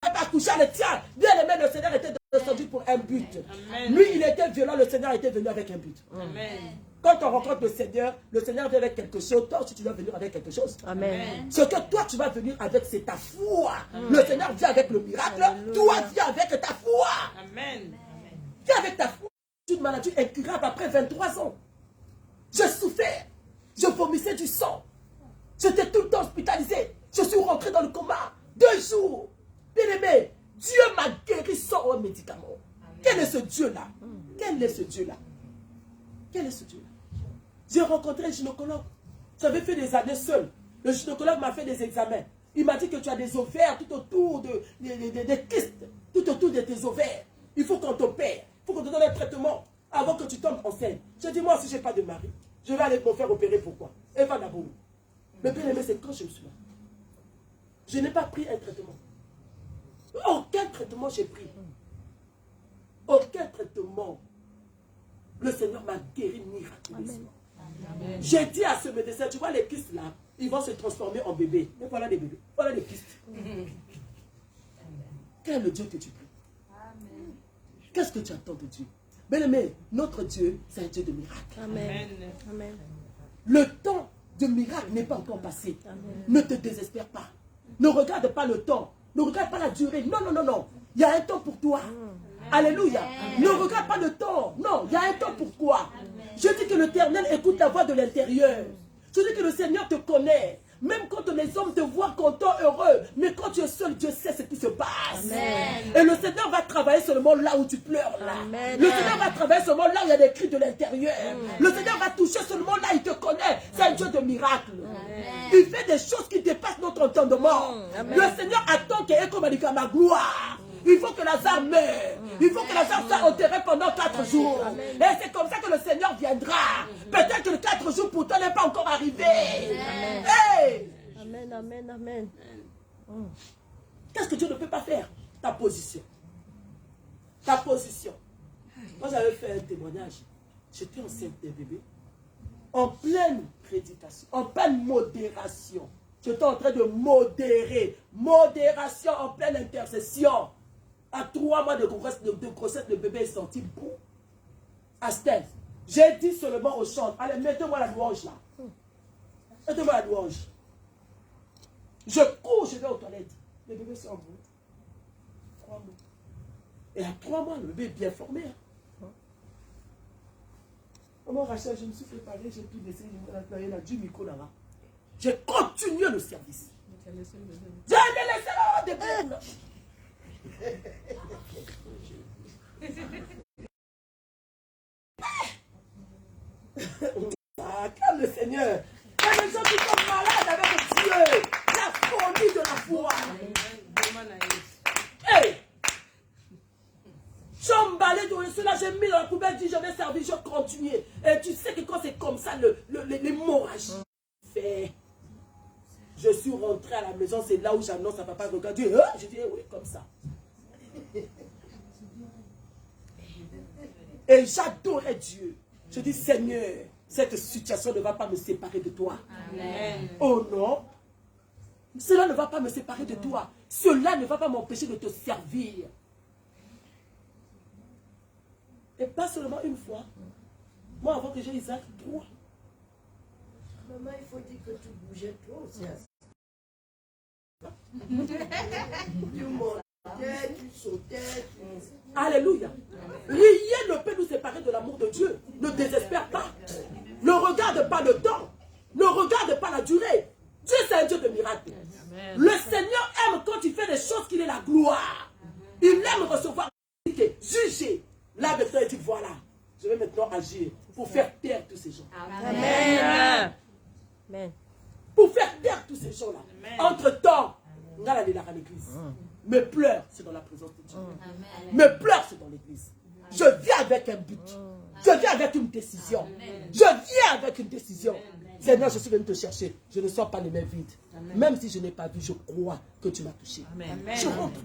pas à coucher, tiens. Bien aimé, le Seigneur était descendu pour un but. Amen. Lui, il était violent, le Seigneur était venu avec un but. Amen. Quand on rencontre le Seigneur vient avec quelque chose. Toi aussi, tu dois venir avec quelque chose. Amen. Ce que toi, tu vas venir avec, c'est ta foi. Le Seigneur vient avec le miracle. Toi, viens avec ta foi. Amen. Viens avec ta foi. Une maladie incurable après 23 ans. Je souffrais. Je vomissais du sang. J'étais tout le temps hospitalisé. Je suis rentré dans le coma. 2 jours. Bien-aimé, Dieu m'a guéri sans un médicament. Quel est ce Dieu-là? Quel est ce Dieu-là? Quel est ce Dieu-là? J'ai rencontré un gynécologue. J'avais fait des années seul. Le gynécologue m'a fait des examens. Il m'a dit que tu as des ovaires tout autour des kystes, tout autour de tes ovaires. Il faut qu'on t'opère. Il faut qu'on te donne un traitement avant que tu tombes enceinte. J'ai dit, moi, si je n'ai pas de mari, je vais aller me faire opérer. Pourquoi? Eva d'abord. Le bien aimé, c'est quand je me suis là. Je n'ai pas pris un traitement. Aucun traitement j'ai pris. Aucun traitement. Le Seigneur m'a guéri miraculeusement. J'ai dit à ce médecin, tu vois les kystes là, ils vont se transformer en bébés. Mais voilà des bébés, voilà des kystes. Quel est le Dieu que tu pries? Qu'est-ce que tu attends de Dieu? Bien-aimé, notre Dieu, c'est un Dieu de miracles. Amen. Amen. Le temps de miracle n'est pas encore passé. Amen. Ne te désespère pas. Ne regarde pas le temps. Ne regarde pas la durée. Non, non, non, non. Il y a un temps pour toi. Alléluia. Ne regarde pas le temps. Non, il y a un temps pour toi. Je dis que l'Éternel écoute la voix de l'intérieur. Je dis que le Seigneur te connaît. Même quand les hommes te voient content, heureux. Mais quand tu es seul, Dieu sait ce qui se passe. Amen. Et le Seigneur va travailler seulement là où tu pleures. Là. Amen. Le Seigneur va travailler seulement là où il y a des cris de l'intérieur. Le Seigneur va toucher seulement là où il te connaît. C'est un Dieu de miracles. Il fait des choses qui dépassent notre entendement. Le Seigneur attend qu'il ait comme ma gloire. Il faut que Lazare meure. Il faut que Lazare soit enterré pendant 4 jours. Et c'est comme ça que le Seigneur viendra. Peut-être que les 4 jours pour toi n'est pas encore arrivé. Hey! Amen, amen, amen. Qu'est-ce que Dieu ne peut pas faire? Ta position. Ta position. Moi, j'avais fait un témoignage. J'étais enceinte des bébés. En pleine prédication. En pleine modération. J'étais en train de modérer. Modération en pleine intercession. À 3 mois de grossesse, le bébé est sorti. Boum. À Steph. J'ai dit seulement au chant, allez, mettez-moi la louange là. Mettez-moi la louange. Je cours, je vais aux toilettes. Le bébé s'est en bout. 3 mois. Et à 3 mois, le bébé est bien formé. Maman Rachel, je me suis préparé, j'ai pu laisser du micro là-bas. J'ai continué le service. J'ai laissé là des bébés. Ah, calme le Seigneur. Il y a des gens qui sont malades avec Dieu. La folie de la foi. Hey! J'ai emballé de cela, j'ai mis dans la poubelle, dit je vais servir, je continue. Et tu sais que quand c'est comme ça, l'hémorragie fait. Je suis rentré à la maison, c'est là où j'annonce à papa, regarde, Dieu, je dis oui, comme ça. Et j'adorais Dieu. Je dis, Seigneur, cette situation ne va pas me séparer de toi. Amen. Oh non. Cela ne va pas me séparer de toi. Cela ne va pas m'empêcher de te servir. Et pas seulement une fois. Moi, avant que j'ai Isaac, 3. Maman, il faut dire que tu bougeais trop aussi. Tu montais, tu sautais. Alléluia. Rien ne peut nous séparer de l'amour de Dieu. Ne désespère pas. Ne regarde pas le temps. Ne regarde pas la durée. Dieu, c'est un Dieu de miracles. Le Seigneur aime quand il fait des choses qu'il est la gloire. Il aime recevoir, juger. Là, maintenant, il dit, voilà, je vais maintenant agir pour faire taire tous ces gens. Amen. Amen. Pour faire taire tous ces gens-là. Entre-temps, on a aller à l'église. Mes pleurs, c'est dans la présence de Dieu. Mes pleurs, c'est dans l'église. Je viens avec un but. Je viens avec une décision. Je viens avec une décision. Seigneur, je suis venu te chercher. Je ne sors pas les mains vides. Même si je n'ai pas vu, je crois que tu m'as touché. Je rentre.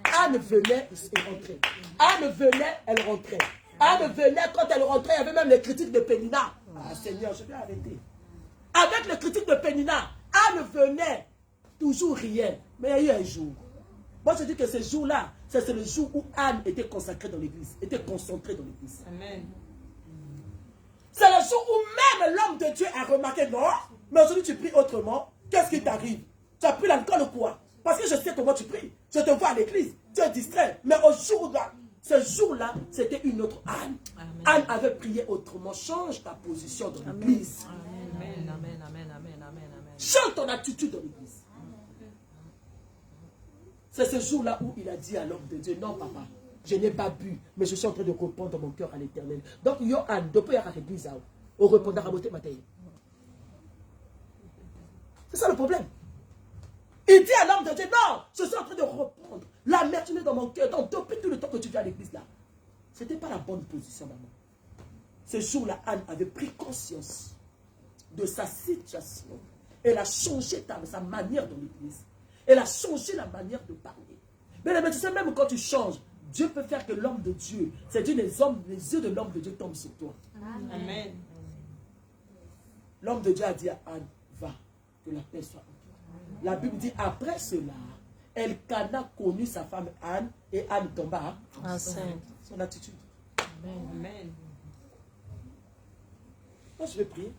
Anne venait et rentrait. Anne venait, elle rentrait. Anne venait, quand elle rentrait, il y avait même les critiques de Pénina. Ah Seigneur, je vais arrêter. Avec les critiques de Pénina, Anne venait, toujours rien. Mais il y a eu un jour. Moi je dis que ce jour-là, c'est le jour où Anne était consacrée dans l'église, était concentrée dans l'église. Amen. C'est le jour où même l'homme de Dieu a remarqué, non, mais aujourd'hui tu pries autrement. Qu'est-ce qui t'arrive? Tu as pris l'alcool ou quoi? Parce que je sais comment tu pries. Je te vois à l'église, tu es distrait. Mais au jour-là, ce jour-là, c'était une autre Anne. Amen. Anne avait prié autrement. Change ta position dans l'église. Amen, amen, amen, amen, amen, amen. Change ton attitude dans l'église. C'est ce jour-là où il a dit à l'homme de Dieu, non papa, je n'ai pas bu, mais je suis en train de répondre dans mon cœur à l'éternel. Donc, Yohan, depuis l'église, on répondra à votre matin. C'est ça le problème. Il dit à l'homme de Dieu, non, je suis en train de reprendre l'amertume dans mon cœur. Donc, depuis tout le temps que tu viens à l'église là, ce n'était pas la bonne position, maman. Ce jour-là, Anne avait pris conscience de sa situation. Elle a changé sa manière dans l'église. Elle a changé la manière de parler. Mais tu sais, même quand tu changes, Dieu peut faire que l'homme de Dieu, c'est-à-dire les yeux de l'homme de Dieu tombent sur toi. Amen. L'homme de Dieu a dit à Anne, va, que la paix soit en toi. La Bible dit, après cela, Elkana connut sa femme Anne, et Anne tomba enceinte. Son attitude. Amen. Moi, je vais prier.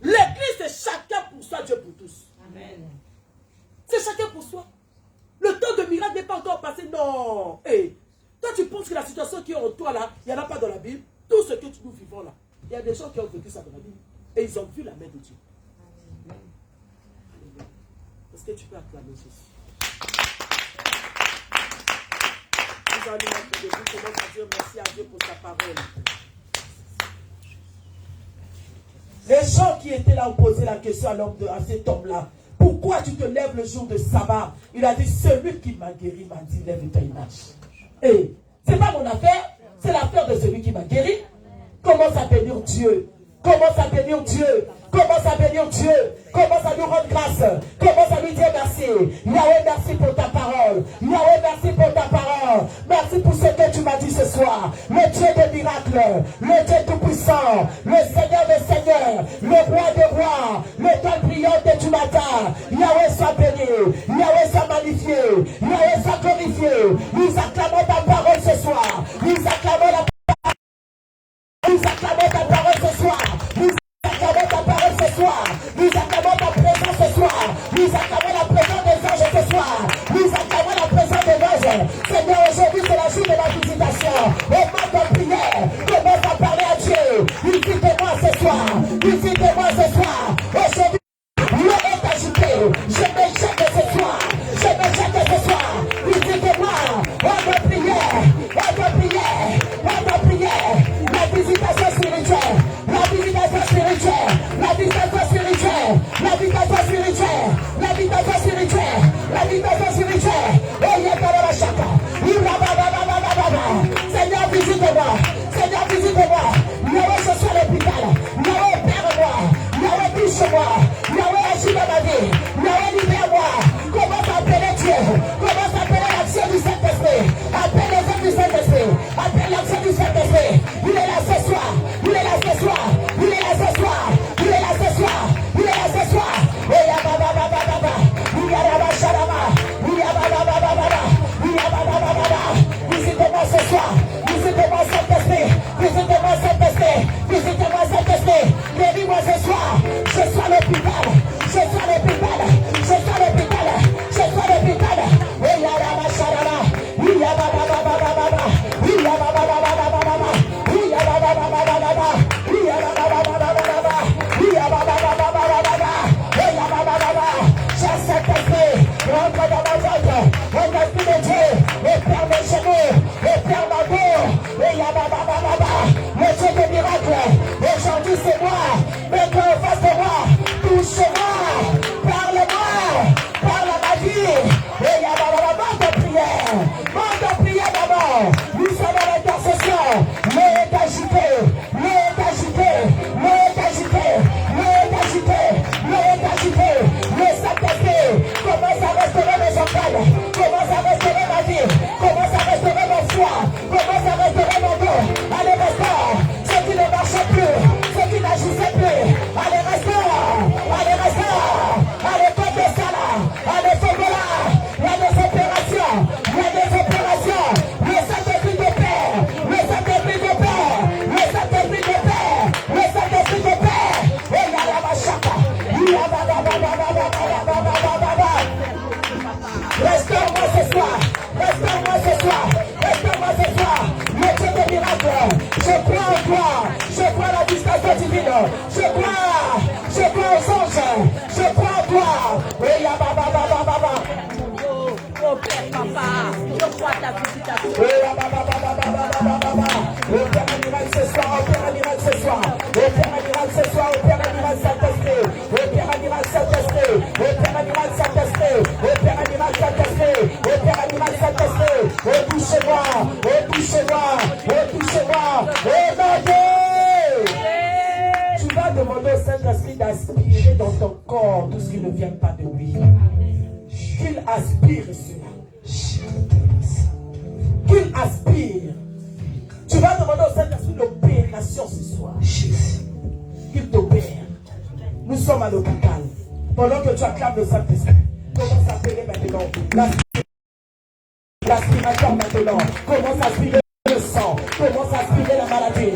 L'église, c'est chacun pour soi, Dieu pour tous. Amen. C'est chacun pour soi. Le temps de miracle n'est pas encore passé. Non. Hey, toi, tu penses que la situation qui est en toi là, il n'y en a pas dans la Bible. Tout ce que nous vivons là, il y a des gens qui ont vécu ça dans la Bible. Et ils ont vu la main de Dieu. Amen. Est-ce que tu peux acclamer Jésus? Nous allons mettre debout, commence à dire merci à Dieu pour sa parole. Les gens qui étaient là ont posé la question à cet homme-là. Pourquoi tu te lèves le jour de sabbat? Il a dit, celui qui m'a guéri m'a dit, lève-toi et marche. Et c'est pas mon affaire, c'est l'affaire de celui qui m'a guéri. Commence à bénir Dieu. Commence à bénir Dieu. Commence à bénir Dieu. Commence à nous rendre grâce. Commence à lui dire merci. Yahweh, merci pour ta parole. Yahweh, merci pour ta parole. Merci pour ce que tu m'as dit ce soir. Le Dieu des miracles. Le Dieu tout-puissant. Le Seigneur des seigneurs. Le roi des rois. L'étoile brillante du matin. Yahweh soit béni. Yahweh soit magnifié. Yahweh soit glorifié. Nous acclamons ta parole ce soir. Nous acclamons la Nous acclamons ta parole ce soir. Nous acclamons ta parole ce soir. Nous acclamons ta présence ce soir. Nous acclamons la présence des anges ce soir. Nous acclamons la présence des anges. Seigneur, aujourd'hui c'est la journée de la visitation. Au moment de prière, commence à parler à Dieu. Visite-moi ce soir. Visite-moi ce soir. Aujourd'hui, l'eau est agitée. Je me jette ce soir. Je me jette ce soir. Visite-moi. On va prier. On va prier. On va prier. La visitation spirituelle, la visitation spirituelle, la visitation spirituelle, la visitation spirituelle, la visitation spirituelle, la visitation spirituelle. Oh, il y a pas de chacun. Seigneur, visite-moi. Seigneur, visite-moi. Yahweh, je suis à l'hôpital. Yahweh, opère-moi. Yahweh, touche-moi. Yahweh, agis dans ma vie. Yahweh, libère-moi. Commence à appeler Dieu. Commence à appeler l'action du Saint-Esprit. Appelle les hommes du Saint-Esprit. Appelle l'action du Saint-Esprit. Il est là ce soir. Il est là ce soir. Il est là ce soir. Il est là ce soir. Il est là ce soir. Il y a baba baba baba. Il y a baba sharama. Il y a baba baba baba. Il y a baba baba baba. Visitez-moi ce soir. Visitez-moi Saint-Esprit. Visitez-moi Saint-Esprit. Visitez-moi Saint-Esprit. Guéris-moi ce soir. Je suis à l'hôpital. Je suis à l'hôpital. Je suis à l'hôpital. Je suis à l'hôpital. Il y a baba sharama. Il y a baba baba baba. Il y a baba baba baba. Il y a baba baba baba. Il y a baba baba baba. Il y a baba baba baba. Il y a baba baba. J'ai cet esprit. Rentre dans ma ventre. Au esprit de Dieu. Opère mes genoux. Opère ma dos. Il y a baba baba. Le Dieu des miracles. Aujourd'hui c'est moi. Mets-toi en face de moi. Touche-moi. reste divine. Je crois aux anges. Je crois à toi. Et ya baba baba baba. Oh Père Papa, je crois à ta visitation. Et ya baba baba baba baba. Au Père amiral ce soir, au Père amiral ce soir. Au Père amiral ce soir, au Père amiral Saint-Esprit. Au Père amiral Saint-Esprit. Au Père amiral Saint-Esprit. Au Père amiral Saint-Esprit. Au Père amiral Saint-Esprit. Oh touchez-moi, oh touchez-moi, oh touchez-moi. Oh mon Dieu. Tu vas demander au Saint-Esprit d'aspirer dans ton corps tout ce qui ne vient pas de lui. Qu'il aspire cela. Qu'il aspire. Tu vas demander au Saint-Esprit l'opération ce soir. Qu'il t'opère. Nous sommes à l'hôpital. Pendant que tu acclames le Saint-Esprit, commence à appeler maintenant. L'aspirateur maintenant. Commence à aspirer le sang. Commence à aspirer la maladie.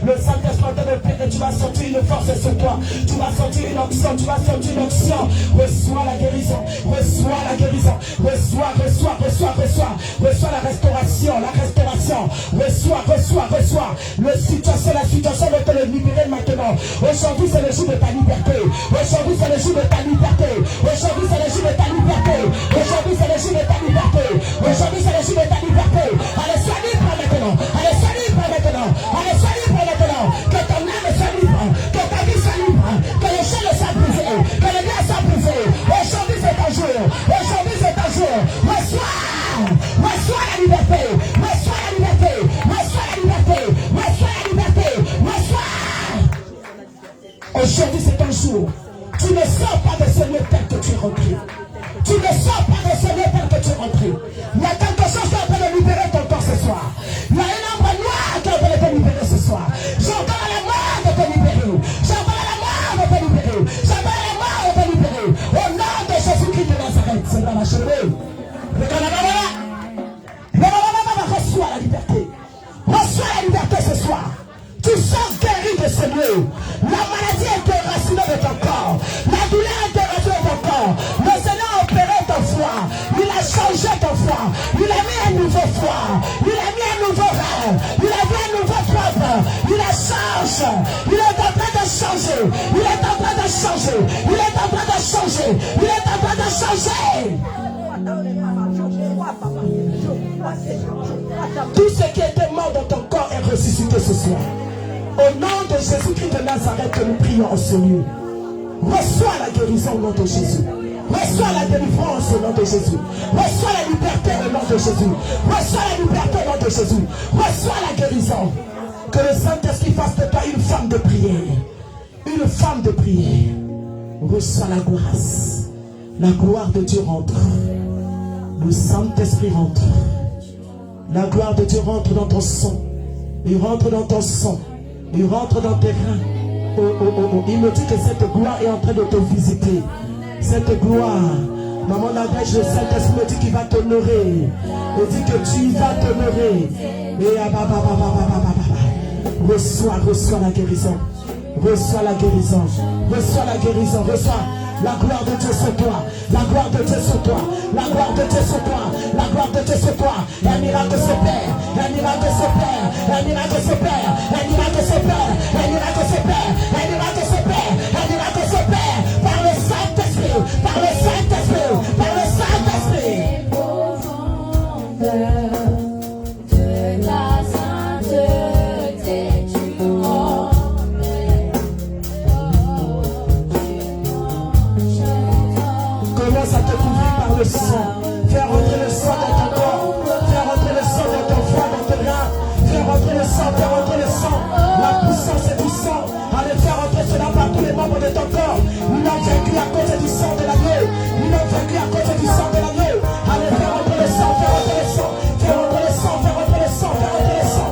Le Saint-Esprit te libérer. Tu vas sentir une force sur toi. Tu vas sentir une onction. Tu vas sentir une onction. Reçois la guérison. Reçois la guérison. Reçois la restauration. La restauration. Reçois. La situation va te le libérer maintenant. Aujourd'hui, c'est le jour de ta liberté. Aujourd'hui, c'est le jour de ta liberté. Aujourd'hui, c'est le jour de ta liberté. Aujourd'hui, c'est le jour de ta liberté. Aujourd'hui, c'est le jour de ta liberté. Allez, sois libre maintenant. Allez, sois libre maintenant. Allez, sois libre maintenant. Que ton âme soit libre. Que ta vie soit libre. Que les chaînes soient brisées. Que les liens soient brisés. Aujourd'hui, c'est ton jour. Aujourd'hui, c'est ton jour. Reçois la liberté. Reçois la liberté. Reçois la liberté. Reçois la liberté. Reçois. Aujourd'hui, c'est ton jour. Tu ne sors pas de ce lieu tel que tu es rentré. Tu ne sors pas de ce lieu tel que tu es rentré. Il y a quelque chose qui est en train de libérer ton corps ce soir. Il y a une ombre noire qui est en train de te libérer ce soir. J'entends la mort de te libérer. J'entends la mort de te libérer. J'entends la mort de te libérer. Au nom de Jésus-Christ de Nazareth. C'est dans la chemin. Reçois la liberté. Reçois la liberté ce soir. Tu sors guéri de ce lieu. La maladie est déracinée de ton corps. La douleur est déracinée de ton corps. Le Seigneur a opéré ton foie. Il a changé ton foie. Il a mis un nouveau foie. Il a mis un nouveau rein. Il a mis un nouveau propre. Il a changé. Il est en train de changer. Il est en train de changer. Il est en train de changer. Il est en train de changer. Tout ce qui était mort dans ton corps est ressuscité ce soir. Au nom de Jésus-Christ de Nazareth, que nous prions en ce lieu. Reçois la guérison au nom de Jésus. Reçois la délivrance au nom de Jésus. Reçois la liberté au nom de Jésus. Reçois la liberté au nom de Jésus. Reçois la guérison. Que le Saint-Esprit fasse de toi une femme de prière. Une femme de prière. Reçois la grâce. La gloire de Dieu rentre. Le Saint-Esprit rentre. La gloire de Dieu rentre dans ton sang. Il rentre dans ton sang. Il rentre dans tes reins. Il me dit que cette gloire est en train de te visiter. Cette gloire. Maman Nadège, le Saint-Esprit me dit qu'il va t'honorer. Il dit que tu vas t'honorer. Et reçois la guérison. Reçois la guérison. Reçois la guérison. Reçois la gloire de Dieu sur toi. La gloire de Dieu sur toi. La gloire de Dieu sur toi. La gloire de Dieu sur toi. Un miracle s'opère. Un miracle s'opère. Un miracle s'opère. Un miracle s'opère. Un miracle s'opère. Un miracle s'opère. Un miracle s'opère. Par le Saint-Esprit. Par le Saint-Esprit. Par le Saint-Esprit. De la sainteté tu commence à te couvrir par le sang. Fais rentrer le sang dans ton corps. Fais rentrer le sang dans ton foie, dans tes reins. Fais rentrer le sang, fais rentrer le sang. La puissance est du sang. Allez faire rentrer cela par tous les membres de ton corps. Il a vaincu à cause du sang de l'agneau. Il a vaincu à cause du sang de l'agneau. Allez faire rentrer le sang, fais rentrer le sang. Fais rentrer le sang, fais rentrer le sang, fais rentrer le sang.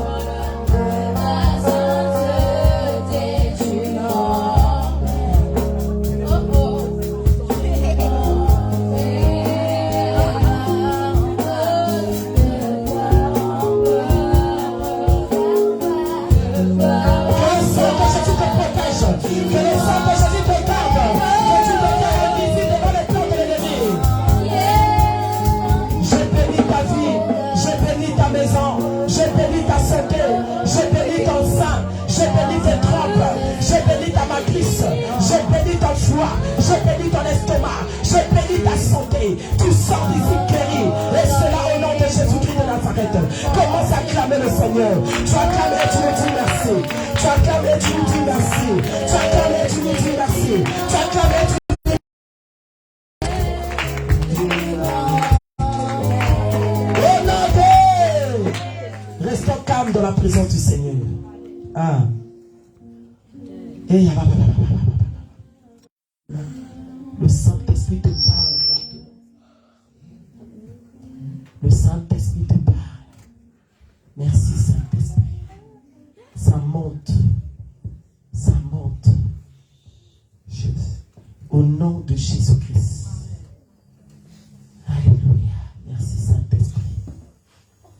Je bénis ton foie, je bénis ton estomac, je bénis ta santé. Tu sors d'ici guéri. Et cela au nom de Jésus-Christ de Nazareth. Commence à clamer le Seigneur. Tu acclames et tu nous dis merci. Tu acclames et tu nous dis merci. Tu acclames et tu nous dis merci. Tu acclames et tu nous dis merci. Restons calmes dans la présence du Seigneur. Ah. Le Saint-Esprit te parle. Le Saint-Esprit te parle. Merci Saint-Esprit. Ça monte. Ça monte. Au nom de Jésus-Christ. Alléluia. Merci Saint-Esprit.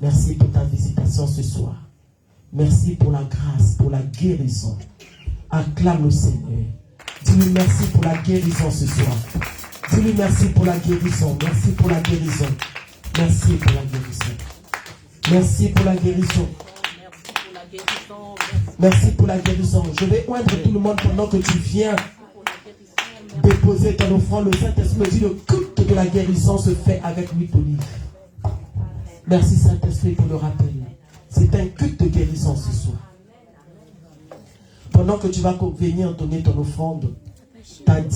Merci pour ta visitation ce soir. Merci pour la grâce, pour la guérison. Acclame le Seigneur. Dis-lui merci pour la guérison ce soir. Dis-lui merci pour la guérison. Merci pour la guérison. Merci pour la guérison. Merci pour la guérison. Merci pour la guérison. Je vais oindre tout le monde pendant que tu viens déposer ton offrande. Le Saint-Esprit me dit le culte de la guérison se fait avec l'huile d'olive. Merci Saint-Esprit pour le rappel. C'est un culte de guérison ce soir. Pendant que tu vas venir donner ton offrande,